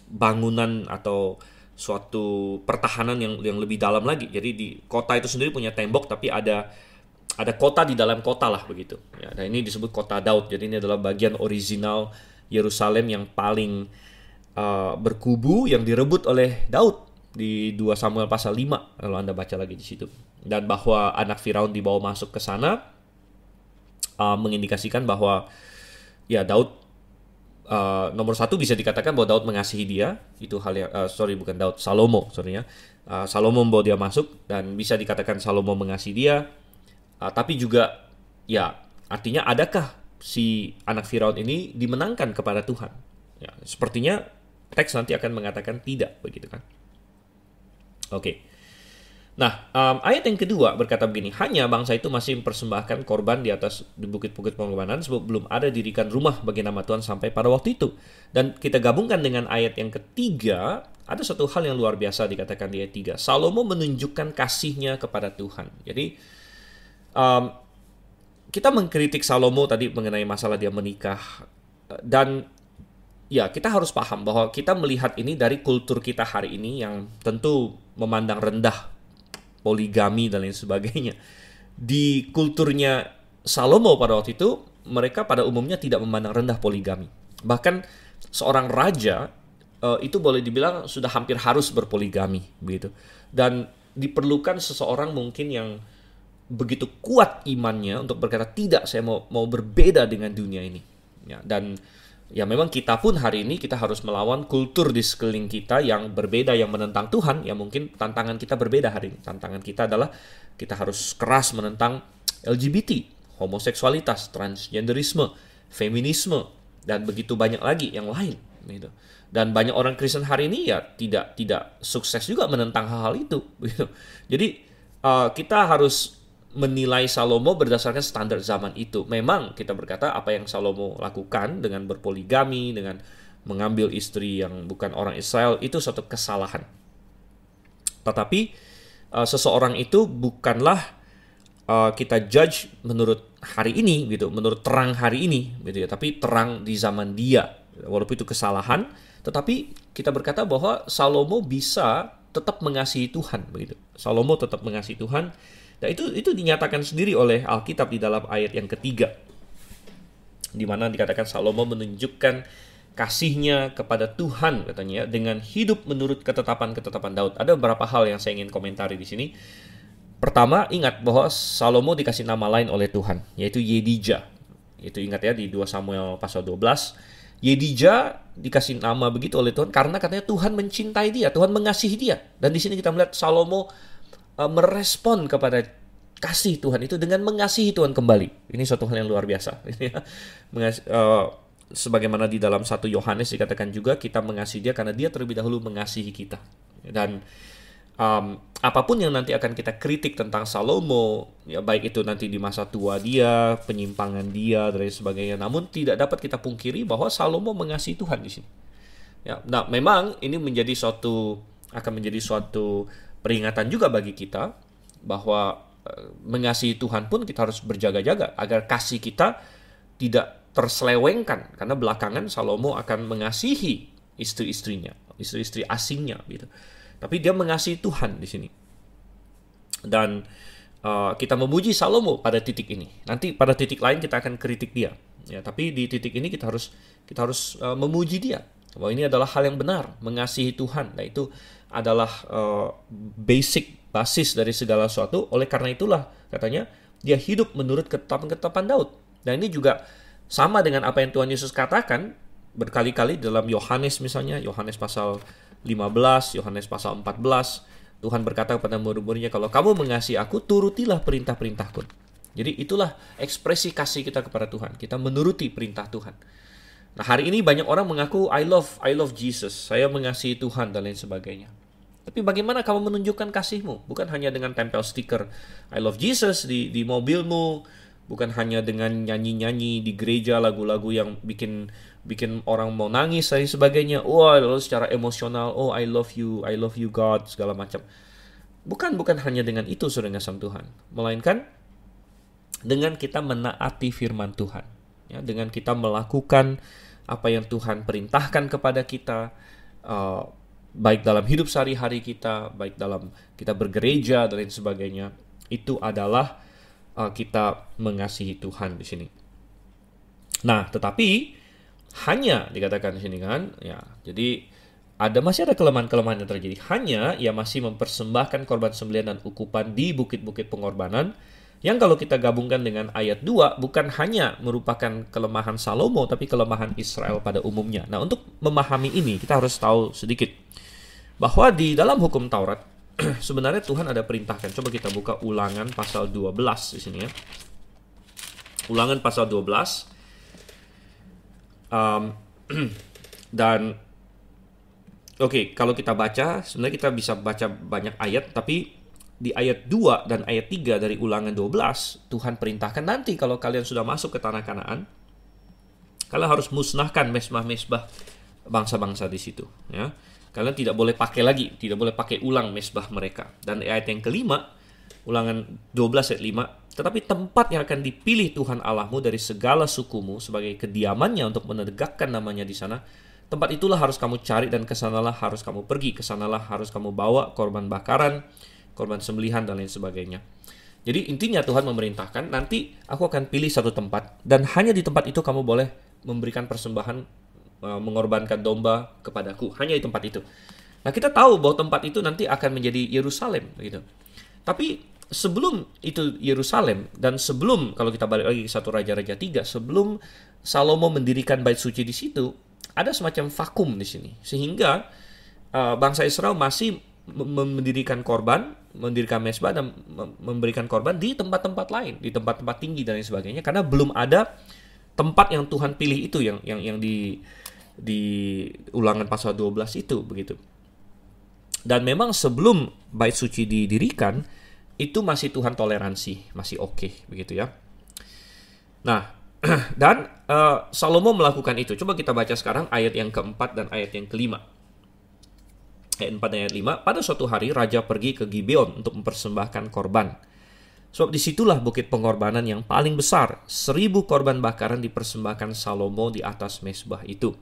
[SPEAKER 1] bangunan atau suatu pertahanan yang lebih dalam lagi. Jadi di kota itu sendiri punya tembok, tapi ada kota di dalam kota lah begitu. Ya, dan ini disebut kota Daud. Jadi ini adalah bagian original Yerusalem yang paling berkubu, yang direbut oleh Daud di 2 Samuel pasal 5 kalau Anda baca lagi di situ. Dan bahwa anak Firaun dibawa masuk ke sana mengindikasikan bahwa ya Daud nomor satu bisa dikatakan bahwa Daud mengasihi dia. Itu hal yang bukan Daud, Salomo, Salomo membawa dia masuk, dan bisa dikatakan Salomo mengasihi dia. Tapi juga ya artinya adakah si anak Firaun ini dimenangkan kepada Tuhan? Ya, sepertinya teks nanti akan mengatakan tidak, begitu kan? Oke. Nah, ayat yang kedua berkata begini, hanya bangsa itu masih mempersembahkan korban di bukit-bukit pengorbanan sebab belum ada dirikan rumah bagi nama Tuhan sampai pada waktu itu. Dan kita gabungkan dengan ayat yang ketiga, ada satu hal yang luar biasa dikatakan di ayat 3. Salomo menunjukkan kasihnya kepada Tuhan. Jadi, kita mengkritik Salomo tadi mengenai masalah dia menikah. Dan ya, kita harus paham bahwa kita melihat ini dari kultur kita hari ini yang tentu memandang rendah poligami dan lain sebagainya. Di kulturnya Salomo pada waktu itu, mereka pada umumnya tidak memandang rendah poligami. Bahkan seorang raja itu boleh dibilang sudah hampir harus berpoligami, begitu. Dan diperlukan seseorang mungkin yang begitu kuat imannya untuk berkata, tidak, saya mau berbeda dengan dunia ini. Ya, dan ya memang kita pun hari ini kita harus melawan kultur di sekeliling kita yang berbeda, yang menentang Tuhan. Ya mungkin tantangan kita berbeda hari ini. Tantangan kita adalah kita harus keras menentang LGBT, homoseksualitas, transgenderisme, feminisme, dan begitu banyak lagi yang lain. Gitu. Dan banyak orang Kristen hari ini ya tidak sukses juga menentang hal-hal itu. Gitu. Jadi kita harus menilai Salomo berdasarkan standar zaman itu. Memang kita berkata apa yang Salomo lakukan dengan berpoligami, dengan mengambil istri yang bukan orang Israel, itu suatu kesalahan. Tetapi seseorang itu bukanlah kita judge menurut hari ini, gitu, menurut terang hari ini, gitu ya. Tapi terang di zaman dia, walaupun itu kesalahan, tetapi kita berkata bahwa Salomo bisa tetap mengasihi Tuhan, begitu. Salomo tetap mengasihi Tuhan. Nah, itu dinyatakan sendiri oleh Alkitab di dalam ayat yang ketiga, di mana dikatakan Salomo menunjukkan kasihnya kepada Tuhan, katanya, dengan hidup menurut ketetapan-ketetapan Daud. Ada beberapa hal yang saya ingin komentari di sini. Pertama, ingat bahwa Salomo dikasih nama lain oleh Tuhan, yaitu Yedija. Itu ingat ya di 2 Samuel pasal 12. Yedija dikasih nama begitu oleh Tuhan karena katanya Tuhan mencintai dia, Tuhan mengasihi dia. Dan di sini kita melihat Salomo merespon kepada kasih Tuhan itu dengan mengasihi Tuhan kembali. Ini suatu hal yang luar biasa. Sebagaimana di dalam 1 Yohanes dikatakan juga, kita mengasihi dia karena dia terlebih dahulu mengasihi kita. Dan apapun yang nanti akan kita kritik tentang Salomo, ya baik itu nanti di masa tua dia, penyimpangan dia, dan lain sebagainya, namun tidak dapat kita pungkiri bahwa Salomo mengasihi Tuhan di sini. Ya, nah, memang ini akan menjadi suatu peringatan juga bagi kita bahwa mengasihi Tuhan pun kita harus berjaga-jaga agar kasih kita tidak terselewengkan, karena belakangan Salomo akan mengasihi istri-istrinya, istri-istri asingnya gitu. Tapi dia mengasihi Tuhan di sini. Dan kita memuji Salomo pada titik ini. Nanti pada titik lain kita akan kritik dia. Ya, tapi di titik ini kita harus memuji dia. Bahwa ini adalah hal yang benar, mengasihi Tuhan. Nah, itu adalah basis dari segala sesuatu. Oleh karena itulah katanya dia hidup menurut ketetapan-ketetapan Daud. Dan ini juga sama dengan apa yang Tuhan Yesus katakan berkali-kali dalam Yohanes misalnya, Yohanes pasal 15, Yohanes pasal 14. Tuhan berkata kepada murid-muridnya, kalau kamu mengasihi aku, turutilah perintah-perintahku. Jadi itulah ekspresi kasih kita kepada Tuhan. Kita menuruti perintah Tuhan. Nah, hari ini banyak orang mengaku I love Jesus, saya mengasihi Tuhan dan lain sebagainya. Tapi bagaimana kamu menunjukkan kasihmu? Bukan hanya dengan tempel stiker I love Jesus di mobilmu, bukan hanya dengan nyanyi-nyanyi di gereja lagu-lagu yang bikin orang mau nangis dan sebagainya. Lalu secara emosional, I love you God, segala macam. Bukan hanya dengan itu, saudara sama Tuhan, melainkan dengan kita menaati firman Tuhan. Ya, dengan kita melakukan apa yang Tuhan perintahkan kepada kita, baik dalam hidup sehari-hari kita, baik dalam kita bergereja dan lain sebagainya, itu adalah kita mengasihi Tuhan di sini. Nah, tetapi hanya dikatakan di sini kan, ya, jadi masih ada kelemahan-kelemahan yang terjadi. Hanya ia masih mempersembahkan korban sembelihan dan ukupan di bukit-bukit pengorbanan Yang kalau kita gabungkan dengan ayat 2, bukan hanya merupakan kelemahan Salomo, tapi kelemahan Israel pada umumnya. Nah, untuk memahami ini, kita harus tahu sedikit bahwa di dalam hukum Taurat, sebenarnya Tuhan ada perintahkan. Coba kita buka Ulangan pasal 12 di sini ya. Ulangan pasal 12. Dan oke, kalau kita baca, sebenarnya kita bisa baca banyak ayat, tapi di ayat 2 dan ayat 3 dari Ulangan 12, Tuhan perintahkan nanti kalau kalian sudah masuk ke tanah Kanaan, kalian harus musnahkan mesbah-mesbah bangsa-bangsa di situ. Ya. Kalian tidak boleh pakai lagi, tidak boleh pakai ulang mesbah mereka. Dan ayat yang kelima, Ulangan 12 ayat 5, tetapi tempat yang akan dipilih Tuhan Allahmu dari segala sukumu sebagai kediamannya untuk menegakkan namanya di sana, tempat itulah harus kamu cari dan kesanalah harus kamu pergi, kesanalah harus kamu bawa korban bakaran, korban sembelihan dan lain sebagainya. Jadi intinya Tuhan memerintahkan, nanti aku akan pilih satu tempat dan hanya di tempat itu kamu boleh memberikan persembahan, mengorbankan domba kepadaku, hanya di tempat itu. Nah, kita tahu bahwa tempat itu nanti akan menjadi Yerusalem gitu. Tapi sebelum itu Yerusalem, dan sebelum, kalau kita balik lagi ke 1 Raja-Raja 3, sebelum Salomo mendirikan bait suci di situ, ada semacam vakum di sini, sehingga bangsa Israel masih mendirikan korban, mendirikan mesbah dan memberikan korban di tempat-tempat lain, di tempat-tempat tinggi dan lain sebagainya, karena belum ada tempat yang Tuhan pilih itu yang di Ulangan pasal 12 itu begitu. Dan memang sebelum bait suci didirikan itu masih Tuhan toleransi, masih oke, begitu ya. Nah, dan Salomo melakukan itu. Coba kita baca sekarang ayat yang keempat dan ayat yang kelima. Ayat 4 dan ayat 5, pada suatu hari Raja pergi ke Gibeon untuk mempersembahkan korban. Sebab disitulah bukit pengorbanan yang paling besar. 1.000 korban bakaran dipersembahkan Salomo di atas mesbah itu.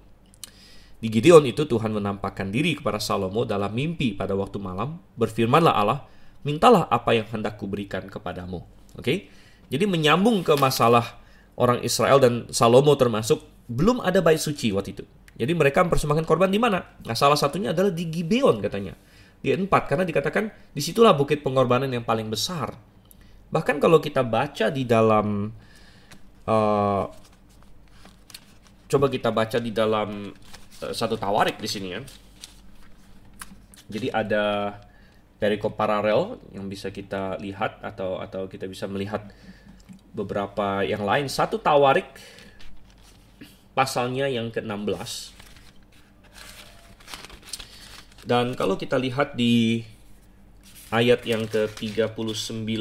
[SPEAKER 1] Di Gideon itu Tuhan menampakkan diri kepada Salomo dalam mimpi pada waktu malam. Berfirmanlah Allah, mintalah apa yang hendak kuberikan kepadamu. Oke? Jadi menyambung ke masalah orang Israel dan Salomo termasuk, belum ada bait suci waktu itu. Jadi mereka mempersembahkan korban di mana? Nah, salah satunya adalah di Gibeon katanya. Di ayat 4, karena dikatakan disitulah bukit pengorbanan yang paling besar. Bahkan kalau kita baca di dalam, coba kita baca di dalam 1 Tawarik di sini ya. Jadi ada perikop paralel yang bisa kita lihat atau kita bisa melihat beberapa yang lain. 1 Tawarik pasalnya yang ke-16. Dan kalau kita lihat di ayat yang ke-39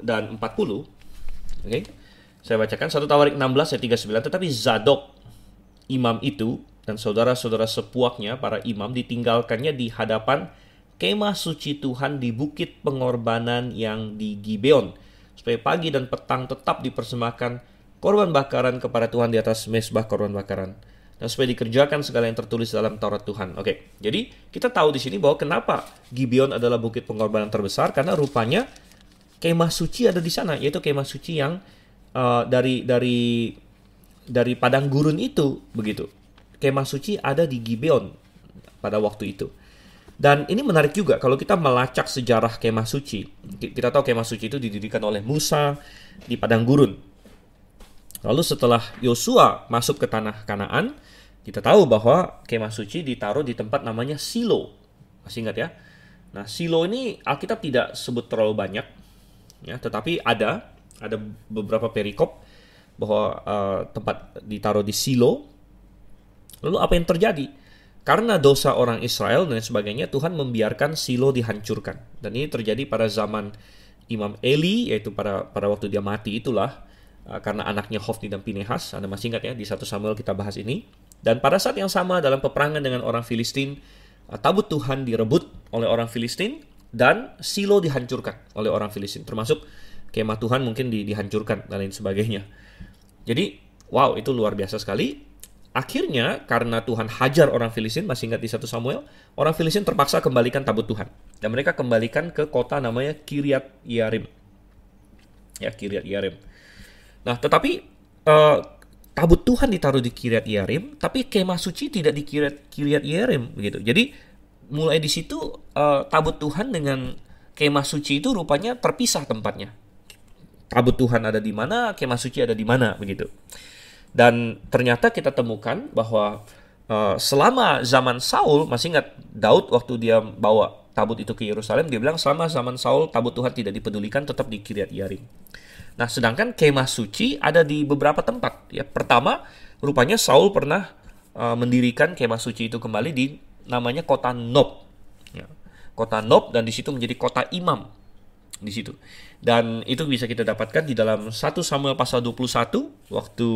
[SPEAKER 1] dan 40, oke. Saya bacakan 1 Tawarik 16 ayat 39, tetapi Zadok imam itu dan saudara-saudara sepuaknya para imam ditinggalkannya di hadapan kemah suci Tuhan di bukit pengorbanan yang di Gibeon, supaya pagi dan petang tetap dipersembahkan korban bakaran kepada Tuhan di atas mesbah korban bakaran, dan supaya dikerjakan segala yang tertulis dalam Taurat Tuhan. Oke, jadi kita tahu di sini bahwa kenapa Gibeon adalah bukit pengorbanan terbesar, karena rupanya kemah suci ada di sana, yaitu kemah suci yang dari padang gurun itu begitu. Kemah suci ada di Gibeon pada waktu itu. Dan ini menarik juga kalau kita melacak sejarah kemah suci. Kita tahu kemah suci itu didirikan oleh Musa di padang gurun. Lalu setelah Yosua masuk ke tanah Kanaan, kita tahu bahwa kemah suci ditaruh di tempat namanya Silo. Masih ingat ya? Nah, Silo ini Alkitab tidak sebut terlalu banyak, ya, tetapi ada beberapa perikop bahwa tempat ditaruh di Silo. Lalu apa yang terjadi? Karena dosa orang Israel dan sebagainya, Tuhan membiarkan Silo dihancurkan. Dan ini terjadi pada zaman Imam Eli, yaitu pada waktu dia mati itulah, karena anaknya Hofni dan Pinehas. Anda masih ingat ya, di 1 Samuel kita bahas ini. Dan pada saat yang sama dalam peperangan dengan orang Filistin, tabut Tuhan direbut oleh orang Filistin dan Silo dihancurkan oleh orang Filistin. Termasuk kemah Tuhan mungkin dihancurkan dan lain sebagainya. Jadi, wow, itu luar biasa sekali. Akhirnya, karena Tuhan hajar orang Filistin, masih ingat di 1 Samuel, orang Filistin terpaksa kembalikan tabut Tuhan. Dan mereka kembalikan ke kota namanya Kiryat Yearim. Ya, Kiryat Yearim. Nah, tetapi tabut Tuhan ditaruh di Kiryat Yearim, tapi kemah suci tidak di Kiryat Yearim begitu. Jadi mulai di situ tabut Tuhan dengan kemah suci itu rupanya terpisah tempatnya. Tabut Tuhan ada di mana, kemah suci ada di mana, begitu. Dan ternyata kita temukan bahwa selama zaman Saul, masih ingat Daud waktu dia bawa tabut itu ke Yerusalem, dia bilang selama zaman Saul tabut Tuhan tidak dipedulikan, tetap di Kiryat Yearim. Nah, sedangkan kemah suci ada di beberapa tempat. Ya, pertama, rupanya Saul pernah mendirikan kemah suci itu kembali di namanya kota Nob. Ya, kota Nob, dan di situ menjadi kota imam di situ. Dan itu bisa kita dapatkan di dalam 1 Samuel pasal 21 waktu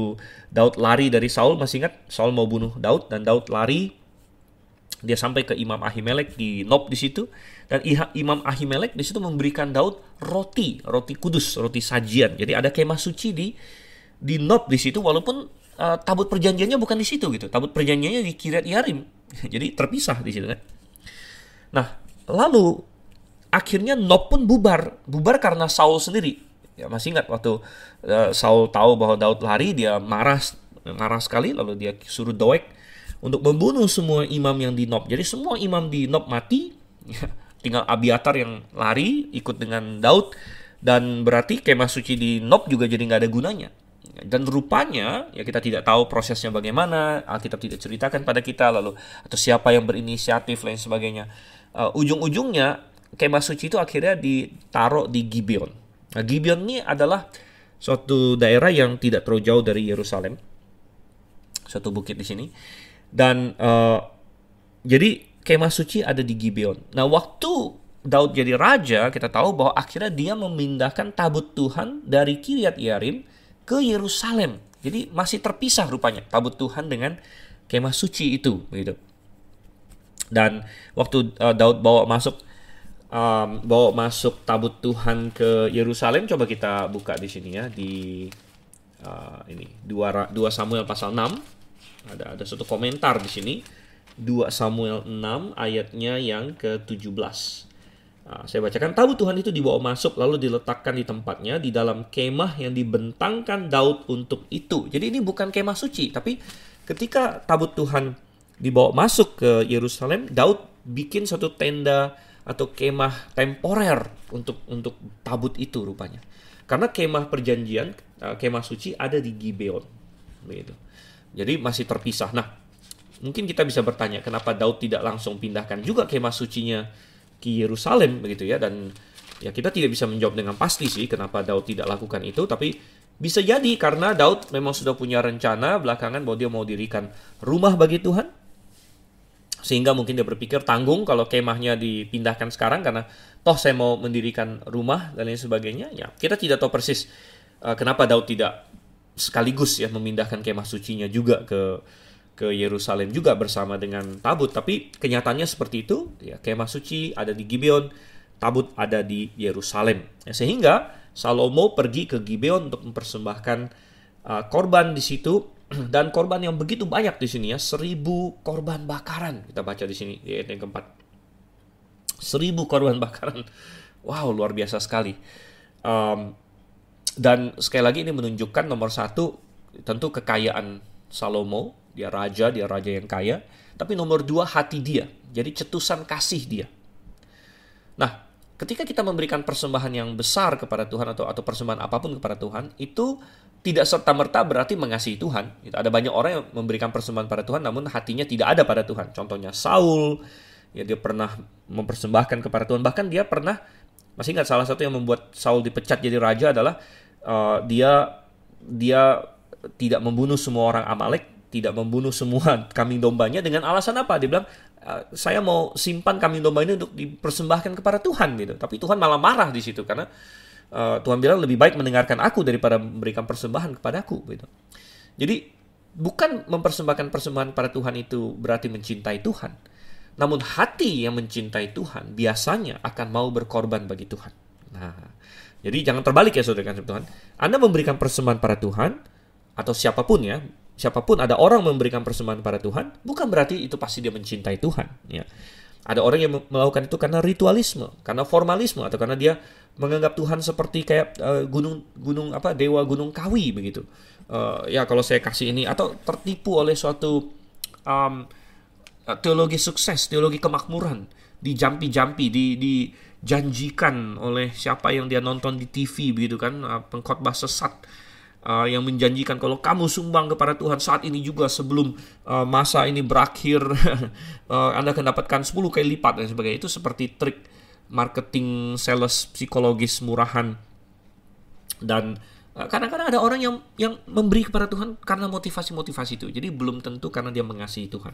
[SPEAKER 1] Daud lari dari Saul. Masih ingat Saul mau bunuh Daud dan Daud lari, dia sampai ke Imam Ahimelek di Nob di situ, dan Imam Ahimelek di situ memberikan Daud roti kudus, roti sajian. Jadi ada kemah suci di Nob di situ, walaupun tabut perjanjiannya bukan di situ gitu. Tabut perjanjiannya di Kiryat Yearim. Jadi terpisah di situ kan. Nah, lalu akhirnya Nob pun bubar karena Saul sendiri. Ya, masih ingat waktu Saul tahu bahwa Daud lari, dia marah sekali, lalu dia suruh Doeg untuk membunuh semua imam yang di Nob. Jadi semua imam di Nob mati, ya, tinggal Abiatar yang lari ikut dengan Daud, dan berarti kemah suci di Nob juga jadi nggak ada gunanya. Dan rupanya, ya kita tidak tahu prosesnya bagaimana, Alkitab tidak ceritakan pada kita, lalu atau siapa yang berinisiatif lain sebagainya. Ujung-ujungnya kemah suci itu akhirnya ditaruh di Gibeon. Nah, Gibeon ini adalah suatu daerah yang tidak terlalu jauh dari Yerusalem, suatu bukit di sini. Dan jadi kemah suci ada di Gibeon. Nah, waktu Daud jadi raja, kita tahu bahwa akhirnya dia memindahkan tabut Tuhan dari Kiryat Yearim ke Yerusalem. Jadi masih terpisah rupanya tabut Tuhan dengan kemah suci itu, begitu. Dan waktu Daud bawa masuk tabut Tuhan ke Yerusalem, coba kita buka di sini ya, di ini 2 Samuel pasal 6. Ada satu komentar di sini, 2 Samuel 6 ayatnya yang ke-17. Saya bacakan, tabut Tuhan itu dibawa masuk lalu diletakkan di tempatnya di dalam kemah yang dibentangkan Daud untuk itu. Jadi ini bukan kemah suci, tapi ketika tabut Tuhan dibawa masuk ke Yerusalem, Daud bikin satu tenda atau kemah temporer untuk tabut itu rupanya. Karena kemah perjanjian, kemah suci ada di Gibeon, begitu. Jadi masih terpisah. Nah, mungkin kita bisa bertanya, kenapa Daud tidak langsung pindahkan juga kemah sucinya ke Yerusalem, begitu ya? Dan ya kita tidak bisa menjawab dengan pasti sih kenapa Daud tidak lakukan itu, tapi bisa jadi karena Daud memang sudah punya rencana belakangan bahwa dia mau dirikan rumah bagi Tuhan, sehingga mungkin dia berpikir tanggung kalau kemahnya dipindahkan sekarang karena toh saya mau mendirikan rumah dan lain sebagainya. Ya, kita tidak tahu persis kenapa Daud tidak sekaligus ya memindahkan kemah sucinya juga ke Yerusalem juga bersama dengan tabut. Tapi kenyataannya seperti itu, ya, kemah suci ada di Gibeon, tabut ada di Yerusalem. Ya, sehingga Salomo pergi ke Gibeon untuk mempersembahkan korban di situ, dan korban yang begitu banyak di sini ya, 1000 korban bakaran. Kita baca di sini di ayat yang keempat. 1000 korban bakaran. Wow, luar biasa sekali. Dan sekali lagi ini menunjukkan nomor satu tentu kekayaan Salomo, dia raja yang kaya. Tapi nomor dua hati dia, jadi cetusan kasih dia. Nah, ketika kita memberikan persembahan yang besar kepada Tuhan atau persembahan apapun kepada Tuhan, itu tidak serta-merta berarti mengasihi Tuhan. Ada banyak orang yang memberikan persembahan pada Tuhan namun hatinya tidak ada pada Tuhan. Contohnya Saul, ya dia pernah mempersembahkan kepada Tuhan. Bahkan dia pernah, masih ingat salah satu yang membuat Saul dipecat jadi raja adalah dia tidak membunuh semua orang Amalek, tidak membunuh semua kambing dombanya dengan alasan apa? Dia bilang, saya mau simpan kambing domba ini untuk dipersembahkan kepada Tuhan gitu. Tapi Tuhan malah marah di situ karena Tuhan bilang lebih baik mendengarkan aku daripada memberikan persembahan kepadaku gitu. Jadi bukan mempersembahkan persembahan pada Tuhan itu berarti mencintai Tuhan. Namun hati yang mencintai Tuhan biasanya akan mau berkorban bagi Tuhan. Nah, jadi jangan terbalik ya saudara kasih Tuhan. Anda memberikan persembahan pada Tuhan, atau siapapun ada orang memberikan persembahan pada Tuhan, bukan berarti itu pasti dia mencintai Tuhan. Ya. Ada orang yang melakukan itu karena ritualisme, karena formalisme, atau karena dia menganggap Tuhan seperti kayak dewa gunung kawi begitu. Ya kalau saya kasih ini, atau tertipu oleh suatu teologi sukses, teologi kemakmuran, dijampi-jampi, dijanjikan oleh siapa yang dia nonton di TV begitu kan, pengkhotbah sesat yang menjanjikan kalau kamu sumbang kepada Tuhan saat ini juga sebelum masa ini berakhir Anda akan dapatkan 10 kali lipat dan sebagainya. Itu seperti trik marketing sales psikologis murahan. Dan kadang-kadang ada orang yang memberi kepada Tuhan karena motivasi-motivasi itu. Jadi belum tentu karena dia mengasihi Tuhan.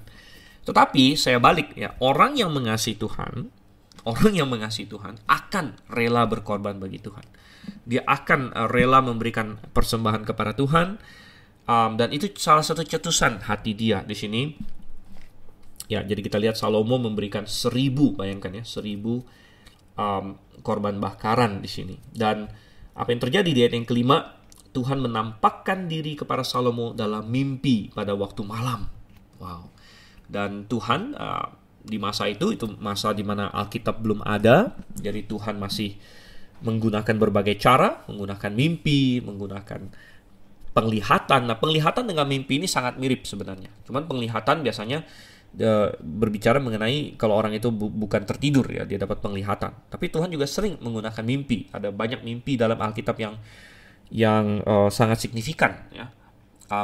[SPEAKER 1] Tetapi saya balik ya, orang yang mengasihi Tuhan akan rela berkorban bagi Tuhan. Dia akan rela memberikan persembahan kepada Tuhan, dan itu salah satu cetusan hati dia di sini. Ya, jadi kita lihat Salomo memberikan 1000, bayangkan ya, 1000 korban bakaran di sini. Dan apa yang terjadi di ayat yang kelima, Tuhan menampakkan diri kepada Salomo dalam mimpi pada waktu malam. Wow. Dan Tuhan di masa itu masa di mana Alkitab belum ada, jadi Tuhan masih menggunakan berbagai cara, menggunakan mimpi, menggunakan penglihatan. Nah, penglihatan dengan mimpi ini sangat mirip sebenarnya. Cuman penglihatan biasanya berbicara mengenai kalau orang itu bukan tertidur ya, dia dapat penglihatan. Tapi Tuhan juga sering menggunakan mimpi. Ada banyak mimpi dalam Alkitab yang sangat signifikan ya.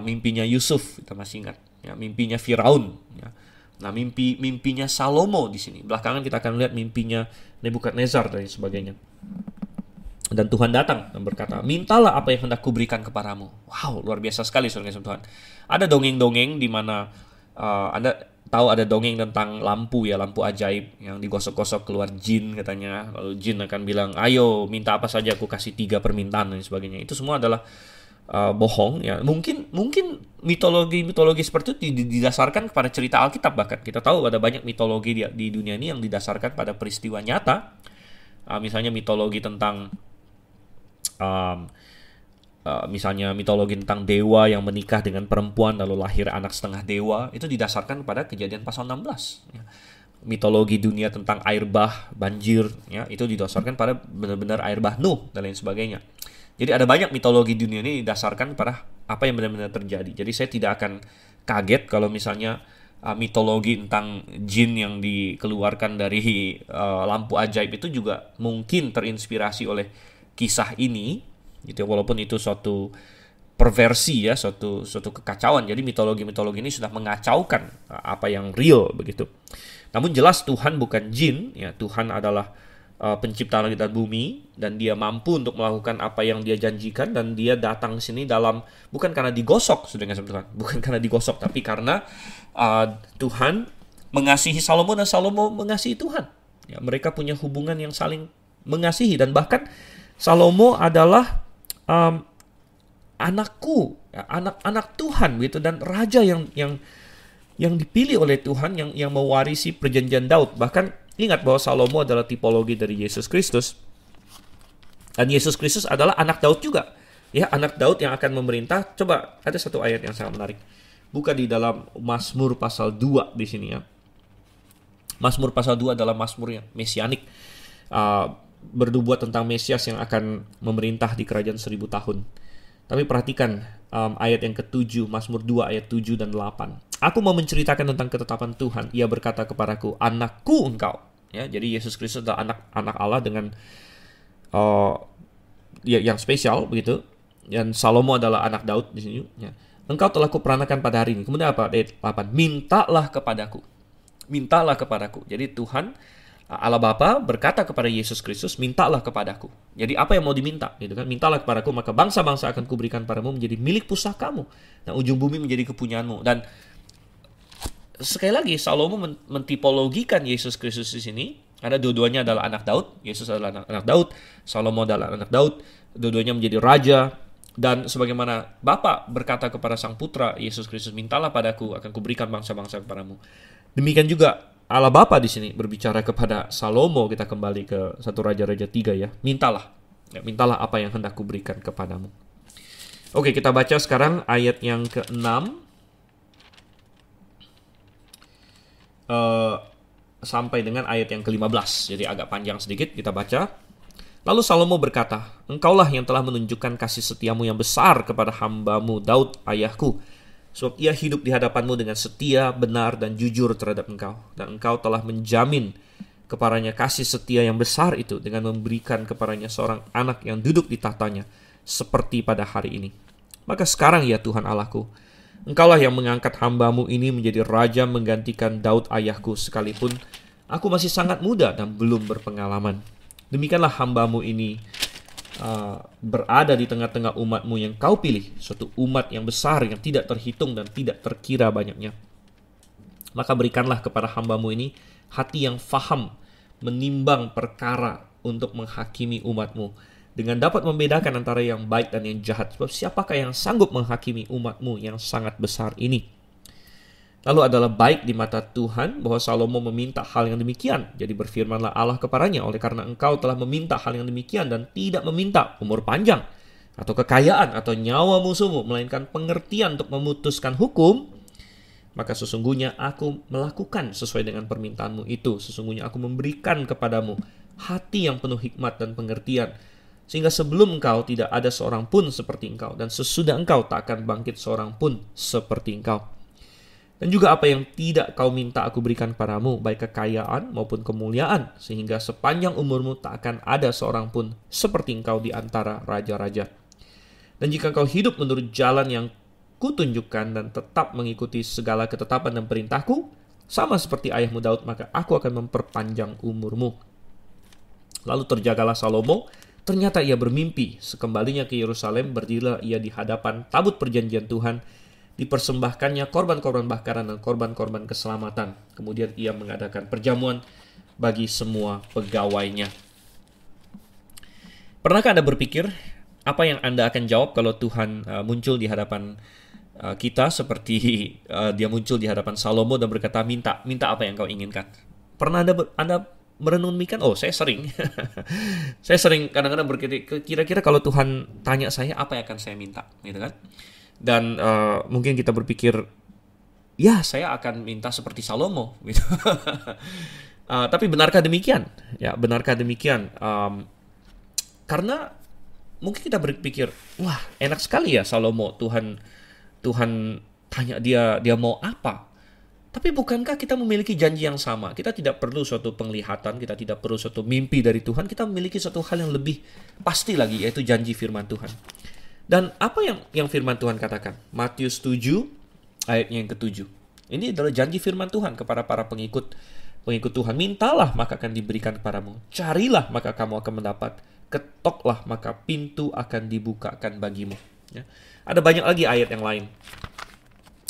[SPEAKER 1] Mimpinya Yusuf, kita masih ingat ya, mimpinya Firaun ya. Nah, mimpinya Salomo di sini. Belakangan kita akan lihat mimpinya Nebukadnezar dan sebagainya. Dan Tuhan datang dan berkata, mintalah apa yang hendak kuberikan kepadamu. Wow, luar biasa sekali saudara Tuhan. Ada dongeng-dongeng di mana Anda tahu ada dongeng tentang lampu ya, lampu ajaib yang digosok-gosok keluar jin katanya. Lalu jin akan bilang, ayo minta apa saja aku kasih 3 permintaan dan sebagainya. Itu semua adalah bohong ya. Mungkin mitologi seperti itu didasarkan kepada cerita Alkitab. Bahkan kita tahu ada banyak mitologi di dunia ini yang didasarkan pada peristiwa nyata. Misalnya mitologi tentang misalnya mitologi tentang dewa yang menikah dengan perempuan lalu lahir anak setengah dewa, itu didasarkan pada Kejadian pasal 16 ya. Mitologi dunia tentang air bah, banjir ya, itu didasarkan pada benar-benar air bah Nuh dan lain sebagainya. Jadi ada banyak mitologi dunia ini didasarkan pada apa yang benar-benar terjadi. Jadi saya tidak akan kaget kalau misalnya mitologi tentang jin yang dikeluarkan dari lampu ajaib itu juga mungkin terinspirasi oleh kisah ini gitu, walaupun itu suatu perversi ya, suatu kekacauan. Jadi mitologi ini sudah mengacaukan apa yang real begitu. Namun jelas Tuhan bukan jin ya, Tuhan adalah pencipta langit dan bumi, dan dia mampu untuk melakukan apa yang dia janjikan. Dan dia datang sini bukan karena digosok, bukan karena digosok, tapi karena Tuhan mengasihi Salomo dan Salomo mengasihi Tuhan ya. Mereka punya hubungan yang saling mengasihi, dan bahkan Salomo adalah anakku ya, anak Tuhan gitu, dan raja yang dipilih oleh Tuhan, yang mewarisi perjanjian Daud. Bahkan ingat bahwa Salomo adalah tipologi dari Yesus Kristus. Dan Yesus Kristus adalah anak Daud juga. Ya, anak Daud yang akan memerintah. Coba ada satu ayat yang sangat menarik. Buka di dalam Mazmur pasal 2 di sini ya. Mazmur pasal 2 adalah mazmur yang mesianik. Bernubuat tentang Mesias yang akan memerintah di kerajaan 1000 tahun. Tapi perhatikan ayat yang ke-7, Mazmur 2 ayat 7 dan 8. Aku mau menceritakan tentang ketetapan Tuhan. Ia berkata kepadaku, anakku engkau. Ya, jadi Yesus Kristus adalah anak Allah dengan yang spesial begitu. Dan Salomo adalah anak Daud di sini. Ya. Engkau telah kuperanakan pada hari ini. Kemudian apa? Ayat 8. Mintalah kepadaku. Mintalah kepadaku. Jadi Tuhan Allah Bapa berkata kepada Yesus Kristus, mintalah kepadaku. Jadi apa yang mau diminta gitu kan? Mintalah kepadaku, maka bangsa-bangsa akan kuberikan padamu menjadi milik pusakamu. Nah, ujung bumi menjadi kepunyaanmu. Dan sekali lagi Salomo mentipologikan Yesus Kristus di sini. Ada dua-duanya adalah anak Daud. Yesus adalah anak Daud, Salomo adalah anak Daud. Dua-duanya menjadi raja. Dan sebagaimana Bapa berkata kepada Sang Putra Yesus Kristus, mintalah padaku, akan kuberikan bangsa-bangsa kepadamu. Demikian juga Allah Bapa di sini berbicara kepada Salomo. Kita kembali ke 1 Raja-Raja 3 ya. Mintalah. Ya, mintalah apa yang hendak kuberikan kepadamu. Oke, kita baca sekarang ayat yang ke-6 sampai dengan ayat yang ke-15. Jadi agak panjang sedikit, kita baca. Lalu Salomo berkata, engkaulah yang telah menunjukkan kasih setiamu yang besar kepada hambamu Daud ayahku, Sebab ia hidup di hadapanmu dengan setia, benar, dan jujur terhadap engkau. Dan engkau telah menjamin kepadanya kasih setia yang besar itu dengan memberikan kepadanya seorang anak yang duduk di tahtanya, seperti pada hari ini. Maka sekarang ya Tuhan Allahku, Engkaulah yang mengangkat hamba-Mu ini menjadi raja menggantikan Daud ayahku, sekalipun aku masih sangat muda dan belum berpengalaman. Demikianlah hamba-Mu ini berada di tengah-tengah umat-Mu yang Kau pilih, suatu umat yang besar yang tidak terhitung dan tidak terkira banyaknya. Maka berikanlah kepada hamba-Mu ini hati yang faham menimbang perkara untuk menghakimi umat-Mu, dengan dapat membedakan antara yang baik dan yang jahat. Sebab siapakah yang sanggup menghakimi umat-Mu yang sangat besar ini? Lalu adalah baik di mata Tuhan bahwa Salomo meminta hal yang demikian. Jadi berfirmanlah Allah kepadanya, oleh karena engkau telah meminta hal yang demikian dan tidak meminta umur panjang, atau kekayaan, atau nyawa musuhmu, melainkan pengertian untuk memutuskan hukum, maka sesungguhnya aku melakukan sesuai dengan permintaanmu itu. Sesungguhnya aku memberikan kepadamu hati yang penuh hikmat dan pengertian, sehingga sebelum engkau tidak ada seorang pun seperti engkau, dan sesudah engkau tak akan bangkit seorang pun seperti engkau. Dan juga apa yang tidak kau minta aku berikan padamu, baik kekayaan maupun kemuliaan, sehingga sepanjang umurmu tak akan ada seorang pun seperti engkau di antara raja-raja. Dan jika kau hidup menurut jalan yang kutunjukkan dan tetap mengikuti segala ketetapan dan perintahku, sama seperti ayahmu Daud, maka aku akan memperpanjang umurmu. Lalu terjagalah Salomo. Ternyata ia bermimpi, sekembalinya ke Yerusalem, berdirilah ia di hadapan tabut perjanjian Tuhan, dipersembahkannya korban-korban bakaran dan korban-korban keselamatan. Kemudian ia mengadakan perjamuan bagi semua pegawainya. Pernahkah Anda berpikir apa yang Anda akan jawab kalau Tuhan muncul di hadapan kita seperti dia muncul di hadapan Salomo dan berkata, minta apa yang kau inginkan? Pernah Anda merenung demikian? Oh, saya sering. Saya sering kadang-kadang berpikir, kira-kira kalau Tuhan tanya saya, apa yang akan saya minta? Gitu kan? Dan mungkin kita berpikir, ya saya akan minta seperti Salomo. Gitu. Tapi benarkah demikian? Ya, benarkah demikian? Karena mungkin kita berpikir, wah enak sekali ya Salomo, Tuhan tanya dia mau apa? Tapi bukankah kita memiliki janji yang sama? Kita tidak perlu suatu penglihatan, kita tidak perlu suatu mimpi dari Tuhan, kita memiliki suatu hal yang lebih pasti lagi, yaitu janji firman Tuhan. Dan apa yang firman Tuhan katakan? Matius 7 ayatnya yang ke-7. Ini adalah janji firman Tuhan kepada para pengikut Tuhan. Mintalah maka akan diberikan kepadamu. Carilah maka kamu akan mendapat. Ketoklah maka pintu akan dibukakan bagimu. Ya. Ada banyak lagi ayat yang lain.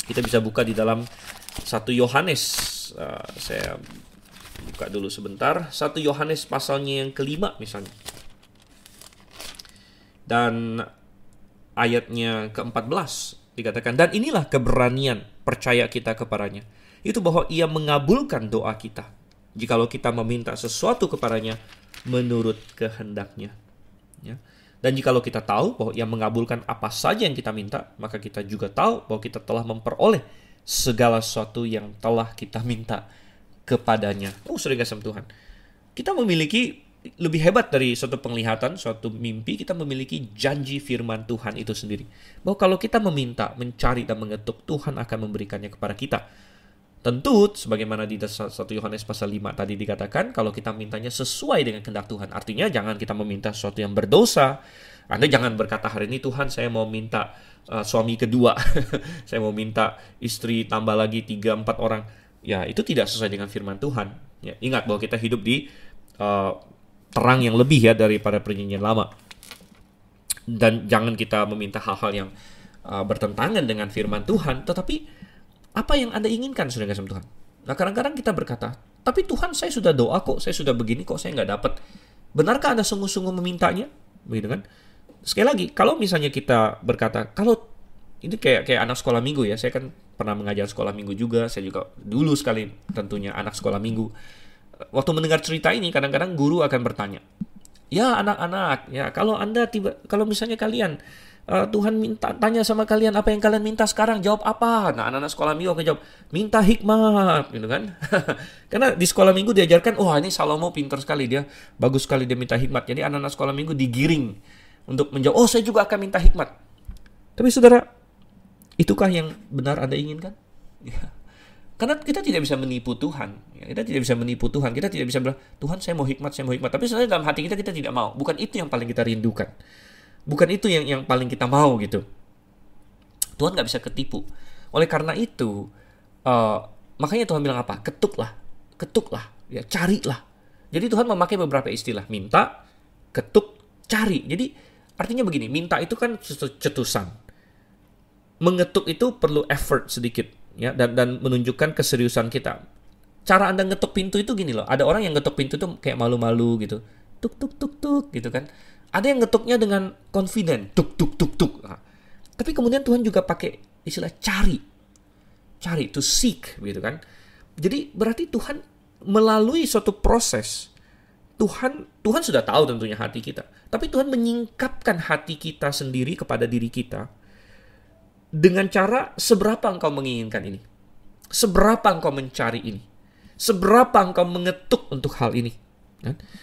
[SPEAKER 1] Kita bisa buka di dalam 1 Yohanes. Saya buka dulu sebentar. 1 Yohanes pasalnya yang ke-5 misalnya. Dan ayatnya ke-14 dikatakan, dan inilah keberanian percaya kita kepadanya, itu bahwa ia mengabulkan doa kita jikalau kita meminta sesuatu kepadanya menurut kehendaknya. Ya. Dan jikalau kita tahu bahwa ia mengabulkan apa saja yang kita minta, maka kita juga tahu bahwa kita telah memperoleh segala sesuatu yang telah kita minta kepadanya. Oh, saudara kasih Tuhan, kita memiliki lebih hebat dari suatu penglihatan, suatu mimpi. Kita memiliki janji firman Tuhan itu sendiri, bahwa kalau kita meminta, mencari dan mengetuk, Tuhan akan memberikannya kepada kita. Tentu sebagaimana di 1 Yohanes pasal 5 tadi dikatakan, kalau kita mintanya sesuai dengan kehendak Tuhan. Artinya jangan kita meminta sesuatu yang berdosa. Anda jangan berkata hari ini, Tuhan saya mau minta suami kedua. Saya mau minta istri tambah lagi 3-4 orang. Ya, itu tidak sesuai dengan firman Tuhan. Ya, ingat bahwa kita hidup di terang yang lebih ya daripada perjanjian lama. Dan jangan kita meminta hal-hal yang bertentangan dengan firman Tuhan. Tetapi apa yang Anda inginkan, saudara kasih Tuhan? Nah, kadang-kadang kita berkata, tapi Tuhan saya sudah doa kok, saya sudah begini kok, saya nggak dapat. Benarkah Anda sungguh-sungguh memintanya? Begitu kan? Sekali lagi, kalau misalnya kita berkata, kalau ini kayak anak sekolah minggu ya, saya kan pernah mengajar sekolah minggu juga, saya juga dulu sekali tentunya anak sekolah minggu. Waktu mendengar cerita ini, kadang-kadang guru akan bertanya, ya anak-anak, ya kalau misalnya kalian Tuhan tanya sama kalian apa yang kalian minta sekarang, jawab apa? Nah, anak-anak sekolah minggu akan jawab, minta hikmat, gitu kan? Karena di sekolah minggu diajarkan, ini Salomo pintar sekali, dia bagus sekali dia minta hikmat. Jadi anak-anak sekolah minggu digiring untuk menjawab, saya juga akan minta hikmat. Tapi saudara, Itukah yang benar Anda inginkan? Ya. Karena kita tidak bisa menipu Tuhan. Kita tidak bisa menipu Tuhan. Kita tidak bisa bilang, Tuhan saya mau hikmat, saya mau hikmat. Tapi sebenarnya dalam hati kita tidak mau. Bukan itu yang paling kita rindukan. Bukan itu yang paling kita mau gitu. Tuhan gak bisa ketipu. Oleh karena itu, makanya Tuhan bilang apa? Ketuklah, ya, carilah. Jadi Tuhan memakai beberapa istilah. Minta, ketuk, cari. Jadi artinya begini, minta itu kan cetusan. Mengetuk itu perlu effort sedikit. Ya, dan menunjukkan keseriusan kita. Cara Anda ngetuk pintu itu gini loh. Ada orang yang ngetuk pintu itu kayak malu-malu gitu. Tuk tuk tuk tuk gitu kan. Ada yang ngetuknya dengan confident. Tuk tuk tuk tuk. Nah, tapi kemudian Tuhan juga pakai istilah cari. Cari, to seek gitu kan. Jadi berarti Tuhan melalui suatu proses. Tuhan sudah tahu tentunya hati kita. Tapi Tuhan menyingkapkan hati kita sendiri kepada diri kita. Dengan cara seberapa engkau menginginkan ini. Seberapa engkau mencari ini. Seberapa engkau mengetuk untuk hal ini.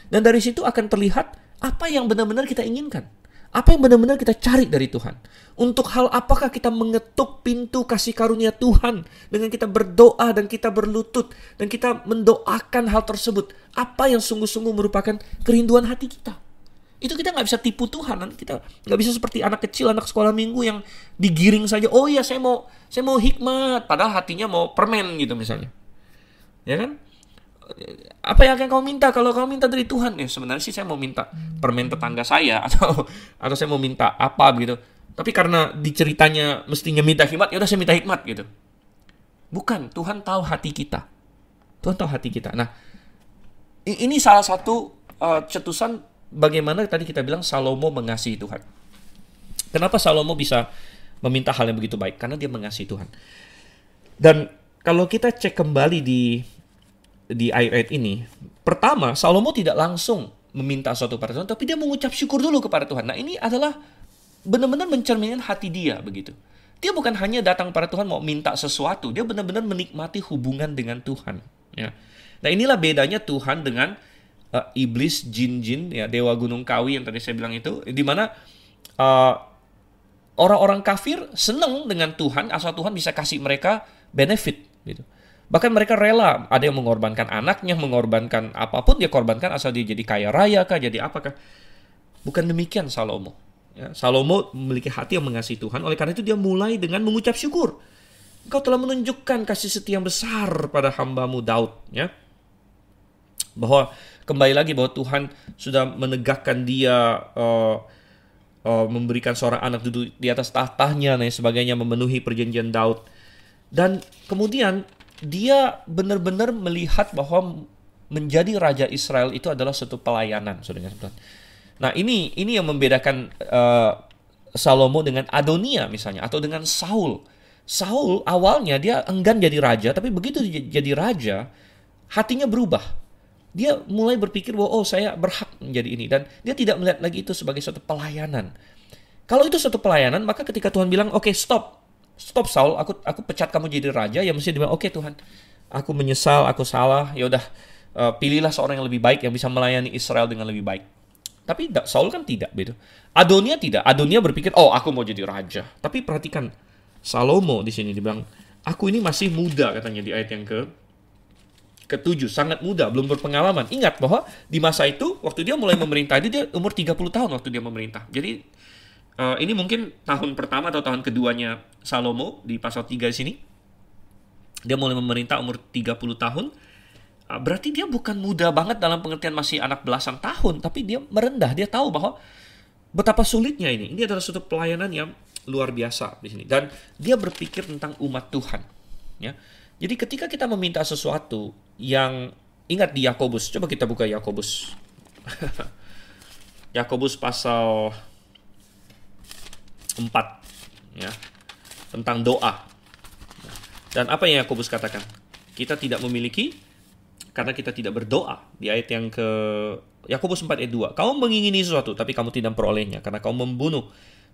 [SPEAKER 1] Dan dari situ akan terlihat apa yang benar-benar kita inginkan. Apa yang benar-benar kita cari dari Tuhan. Untuk hal apakah kita mengetuk pintu kasih karunia Tuhan. Dengan kita berdoa dan kita berlutut. Dan kita mendoakan hal tersebut. Apa yang sungguh-sungguh merupakan kerinduan hati kita. Itu kita nggak bisa tipu Tuhan. Kita nggak bisa seperti anak kecil, anak sekolah minggu yang digiring saja. Oh iya, saya mau hikmat. Padahal hatinya mau permen gitu misalnya. Ya kan? Apa yang akan kau minta kalau kau minta dari Tuhan? Ya sebenarnya sih saya mau minta permen tetangga saya atau saya mau minta apa gitu. Tapi karena diceritanya mestinya minta hikmat, ya udah saya minta hikmat gitu. Bukan, Tuhan tahu hati kita. Tuhan tahu hati kita. Nah, ini salah satu cetusan bagaimana tadi kita bilang Salomo mengasihi Tuhan. Kenapa Salomo bisa meminta hal yang begitu baik? Karena dia mengasihi Tuhan. Dan kalau kita cek kembali di ayat ini, pertama Salomo tidak langsung meminta sesuatu pada Tuhan, tapi dia mengucap syukur dulu kepada Tuhan. Nah, ini adalah benar-benar mencerminkan hati dia begitu. Dia bukan hanya datang pada Tuhan mau minta sesuatu, dia benar-benar menikmati hubungan dengan Tuhan. Ya. Nah, inilah bedanya Tuhan dengan iblis, jin-jin, ya, dewa gunung kawi yang tadi saya bilang itu, di mana orang-orang kafir senang dengan Tuhan asal Tuhan bisa kasih mereka benefit gitu. Bahkan mereka rela, ada yang mengorbankan anaknya, mengorbankan apapun dia korbankan asal dia jadi kaya raya kah, jadi apakah. Bukan demikian Salomo. Ya, Salomo memiliki hati yang mengasihi Tuhan, oleh karena itu dia mulai dengan mengucap syukur. Engkau telah menunjukkan kasih setia yang besar pada hambamu Daud, ya. Bahwa kembali lagi bahwa Tuhan sudah menegakkan dia, memberikan seorang anak duduk di atas tahtanya dan sebagainya, memenuhi perjanjian Daud. Dan kemudian dia benar-benar melihat bahwa menjadi raja Israel itu adalah suatu pelayanan, saudara-saudara. Nah, ini yang membedakan Salomo dengan Adonia misalnya, atau dengan Saul. Saul awalnya dia enggan jadi raja, tapi begitu jadi raja, hatinya berubah. Dia mulai berpikir bahwa saya berhak menjadi ini, dan dia tidak melihat lagi itu sebagai suatu pelayanan. Kalau itu suatu pelayanan, maka ketika Tuhan bilang, oke, stop Saul, aku pecat kamu jadi raja, ya mesti dia bilang, oke Tuhan, aku menyesal, aku salah, ya udah, pilihlah seorang yang lebih baik yang bisa melayani Israel dengan lebih baik. Tapi Saul kan tidak begitu. Adonia tidak. Adonia berpikir, aku mau jadi raja. Tapi perhatikan Salomo di sini dibilang, aku ini masih muda, katanya di ayat yang ke-7, sangat muda, belum berpengalaman. Ingat bahwa di masa itu, waktu dia mulai memerintah, dia umur 30 tahun waktu dia memerintah. Jadi ini mungkin tahun pertama atau tahun keduanya Salomo di pasal 3 di sini. Dia mulai memerintah umur 30 tahun. Berarti dia bukan muda banget dalam pengertian masih anak belasan tahun, tapi dia merendah. Dia tahu bahwa betapa sulitnya ini. Ini adalah suatu pelayanan yang luar biasa di sini. Dan dia berpikir tentang umat Tuhan. Ya. Jadi ketika kita meminta sesuatu yang, ingat di Yakobus, coba kita buka Yakobus. Yakobus pasal 4, ya, tentang doa. Dan apa yang Yakobus katakan? Kita tidak memiliki karena kita tidak berdoa. Di ayat yang ke Yakobus 4 ayat 2. Kamu mengingini sesuatu tapi kamu tidak memperolehnya karena kamu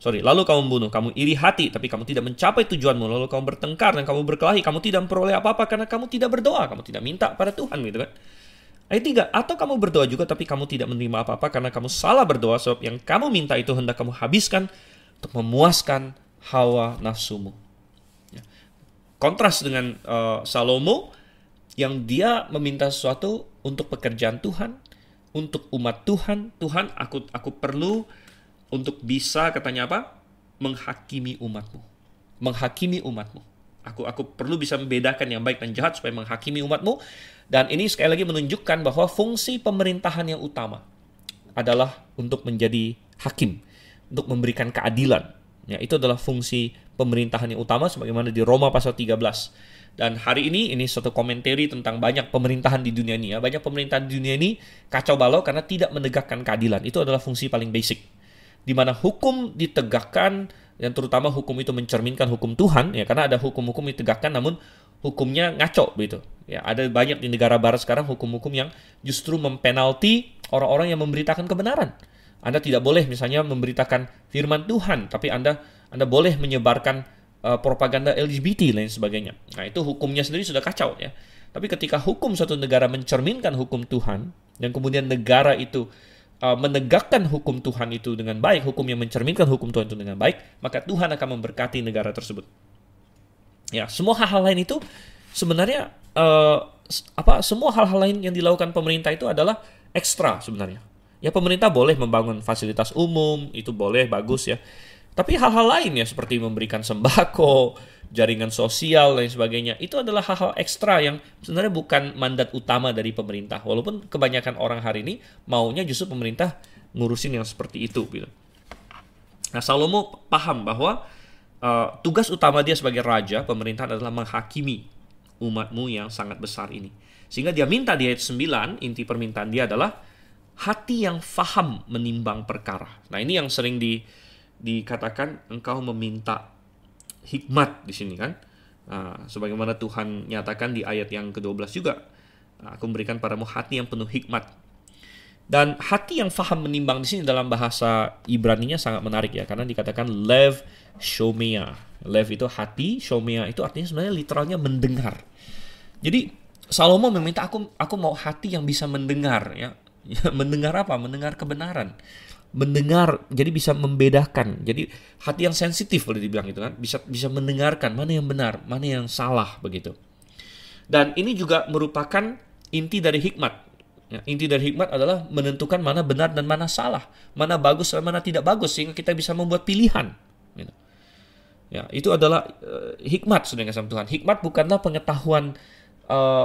[SPEAKER 1] lalu kamu membunuh, kamu iri hati tapi kamu tidak mencapai tujuanmu, lalu kamu bertengkar dan kamu berkelahi, kamu tidak memperoleh apa-apa karena kamu tidak berdoa, kamu tidak minta pada Tuhan, gitu kan. Ayat 3, atau kamu berdoa juga tapi kamu tidak menerima apa-apa karena kamu salah berdoa, sebab yang kamu minta itu hendak kamu habiskan untuk memuaskan hawa nafsumu. kontras dengan Salomo yang dia meminta sesuatu untuk pekerjaan Tuhan, untuk umat Tuhan. Tuhan, aku perlu untuk bisa, katanya apa? Menghakimi umatmu. Menghakimi umatmu. Aku perlu bisa membedakan yang baik dan jahat supaya menghakimi umatmu. Dan ini sekali lagi menunjukkan bahwa fungsi pemerintahan yang utama adalah untuk menjadi hakim, untuk memberikan keadilan. Ya, itu adalah fungsi pemerintahan yang utama sebagaimana di Roma pasal 13. Dan hari ini satu komentari tentang banyak pemerintahan di dunia ini. Ya. Banyak pemerintahan di dunia ini kacau balau karena tidak menegakkan keadilan. Itu adalah fungsi paling basic. Di mana hukum ditegakkan, dan terutama hukum itu mencerminkan hukum Tuhan, ya, karena ada hukum-hukum ditegakkan namun hukumnya ngaco begitu. Ya, ada banyak di negara barat sekarang hukum-hukum yang justru mempenalti orang-orang yang memberitakan kebenaran. Anda tidak boleh misalnya memberitakan firman Tuhan, tapi Anda boleh menyebarkan propaganda LGBT dan lain sebagainya. Nah, itu hukumnya sendiri sudah kacau ya. Tapi ketika hukum suatu negara mencerminkan hukum Tuhan, dan kemudian negara itu menegakkan hukum Tuhan itu dengan baik, hukum yang mencerminkan hukum Tuhan itu dengan baik, maka Tuhan akan memberkati negara tersebut. Ya, semua hal-hal lain itu sebenarnya semua hal-hal lain yang dilakukan pemerintah itu adalah ekstra sebenarnya. Ya, pemerintah boleh membangun fasilitas umum, itu boleh, bagus ya. Tapi hal-hal lain ya seperti memberikan sembako, jaringan sosial dan sebagainya, itu adalah hal-hal ekstra yang sebenarnya bukan mandat utama dari pemerintah. Walaupun kebanyakan orang hari ini maunya justru pemerintah ngurusin yang seperti itu gitu. Nah, Salomo paham bahwa tugas utama dia sebagai raja pemerintah adalah menghakimi umatmu yang sangat besar ini. Sehingga dia minta di ayat 9, inti permintaan dia adalah hati yang faham menimbang perkara. Nah, ini yang sering dikatakan engkau meminta hikmat di sini kan. Sebagaimana Tuhan nyatakan di ayat yang ke-12 juga, aku memberikan padamu hati yang penuh hikmat. Dan hati yang faham menimbang di sini dalam bahasa Ibrani-nya sangat menarik ya, karena dikatakan lev shomea. Lev itu hati, shomea itu artinya sebenarnya literalnya mendengar. Jadi Salomo meminta aku mau hati yang bisa mendengar ya. Mendengar apa? Mendengar kebenaran. Mendengar, jadi bisa membedakan. Jadi hati yang sensitif boleh dibilang itu kan, bisa mendengarkan mana yang benar, mana yang salah begitu. Dan ini juga merupakan inti dari hikmat. Ya, inti dari hikmat adalah menentukan mana benar dan mana salah, mana bagus dan mana tidak bagus, sehingga kita bisa membuat pilihan. Gitu. Ya, itu adalah hikmat sedangkan sama Tuhan. Hikmat bukanlah pengetahuan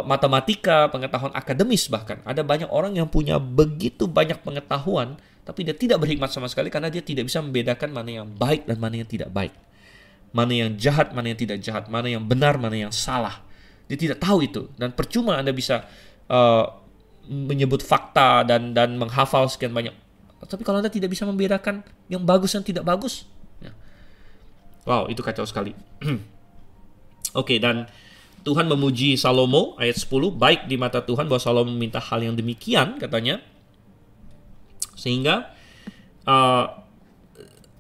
[SPEAKER 1] matematika, pengetahuan akademis bahkan. Ada banyak orang yang punya begitu banyak pengetahuan, tapi dia tidak berhikmat sama sekali karena dia tidak bisa membedakan mana yang baik dan mana yang tidak baik. Mana yang jahat, mana yang tidak jahat, mana yang benar, mana yang salah. Dia tidak tahu itu. Dan percuma Anda bisa menyebut fakta dan menghafal sekian banyak. Tapi kalau Anda tidak bisa membedakan yang bagus dan tidak bagus, ya. Wow, itu kacau sekali. Oke, dan Tuhan memuji Salomo, ayat 10, baik di mata Tuhan bahwa Salomo meminta hal yang demikian, katanya. Sehingga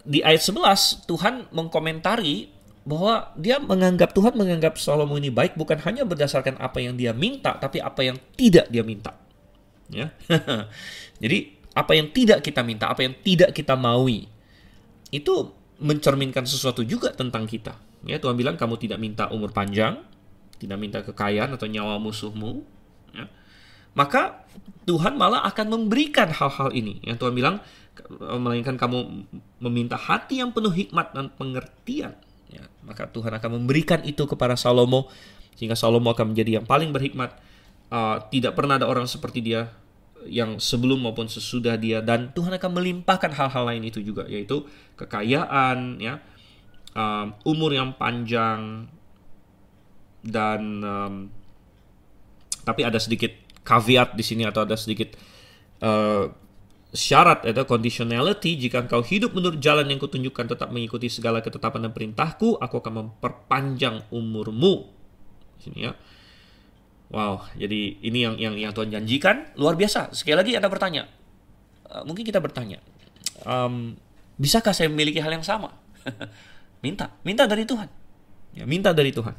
[SPEAKER 1] di ayat 11, Tuhan mengkomentari bahwa Tuhan menganggap Salomo ini baik bukan hanya berdasarkan apa yang dia minta, tapi apa yang tidak dia minta. Ya. Jadi, apa yang tidak kita minta, apa yang tidak kita maui, itu mencerminkan sesuatu juga tentang kita. Ya, Tuhan bilang, kamu tidak minta umur panjang, tidak minta kekayaan atau nyawa musuhmu, ya. Maka Tuhan malah akan memberikan hal-hal ini. Yang Tuhan bilang, melainkan kamu meminta hati yang penuh hikmat dan pengertian, ya. Maka Tuhan akan memberikan itu kepada Salomo, sehingga Salomo akan menjadi yang paling berhikmat. Tidak pernah ada orang seperti dia yang sebelum maupun sesudah dia, dan Tuhan akan melimpahkan hal-hal lain itu juga, yaitu kekayaan, ya, umur yang panjang. Dan tapi ada sedikit caveat di sini, atau ada sedikit syarat atau conditionality. Jika engkau hidup menurut jalan yang kutunjukkan, tetap mengikuti segala ketetapan dan perintahku, aku akan memperpanjang umurmu. Sini ya. Wow, jadi ini yang Tuhan janjikan, luar biasa. Sekali lagi Anda bertanya, mungkin kita bertanya, bisakah saya memiliki hal yang sama? minta dari Tuhan, ya, minta dari Tuhan.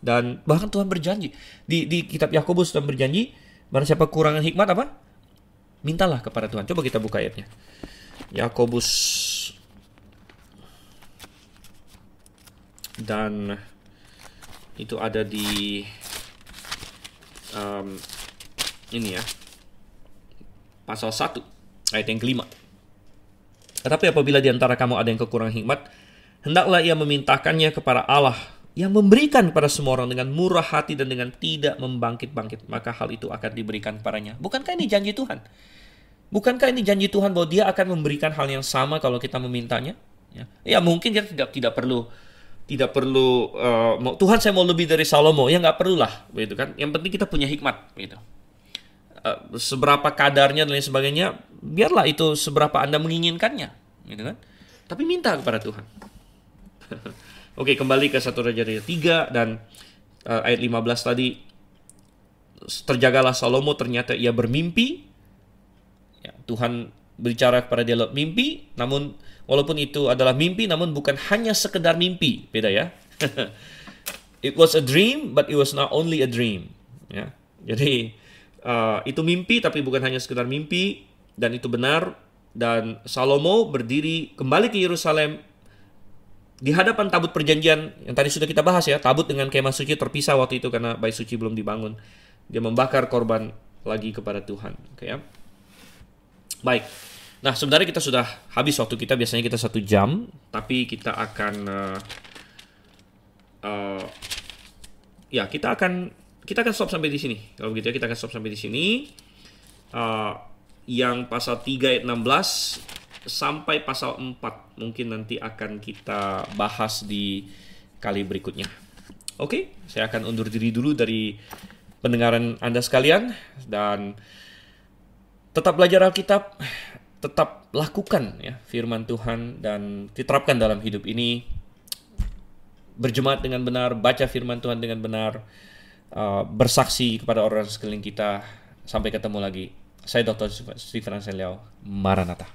[SPEAKER 1] Dan bahkan Tuhan berjanji di kitab Yakobus, Tuhan berjanji, barang siapa kekurangan hikmat apa? Mintalah kepada Tuhan. Coba kita buka ayatnya. Yakobus dan Itu ada di ini ya, pasal 1 ayat yang kelima. Tetapi apabila di antara kamu ada yang kekurangan hikmat, hendaklah ia memintakannya kepada Allah yang memberikan kepada semua orang dengan murah hati dan dengan tidak membangkit-bangkit, maka hal itu akan diberikan kepadanya. Bukankah ini janji Tuhan? Bukankah ini janji Tuhan bahwa Dia akan memberikan hal yang sama kalau kita memintanya? Ya mungkin kita tidak perlu Tuhan saya mau lebih dari Salomo, ya nggak perlulah, begitu kan? Yang penting kita punya hikmat, begitu. Seberapa kadarnya dan lain sebagainya, biarlah itu seberapa Anda menginginkannya, gitu kan? Tapi minta kepada Tuhan. Oke, kembali ke 1 Raja-Raja 3 dan ayat 15 tadi. Terjagalah Salomo, ternyata ia bermimpi. Ya, Tuhan berbicara kepada dia lewat mimpi, namun walaupun itu adalah mimpi, namun bukan hanya sekedar mimpi, beda ya. It was a dream, but it was not only a dream. Ya, jadi itu mimpi, tapi bukan hanya sekedar mimpi, dan itu benar. Dan Salomo berdiri kembali ke Yerusalem di hadapan tabut perjanjian yang tadi sudah kita bahas ya. Tabut dengan kemah suci terpisah waktu itu karena bait suci belum dibangun. Dia membakar korban lagi kepada Tuhan. Oke ya. Baik. Nah, sebenarnya kita sudah habis waktu kita. Biasanya kita 1 jam, tapi kita akan kita akan stop sampai di sini. Kalau begitu ya, kita akan stop sampai di sini. Yang pasal 3 ayat 16 sampai pasal 4 mungkin nanti akan kita bahas di kali berikutnya. Oke, saya akan undur diri dulu dari pendengaran Anda sekalian, dan tetap belajar Alkitab, tetap lakukan ya firman Tuhan dan diterapkan dalam hidup ini. Berjemaat dengan benar, baca firman Tuhan dengan benar, bersaksi kepada orang sekeliling kita. Sampai ketemu lagi. Saya Dr. Stephen Anseliau. Maranatha.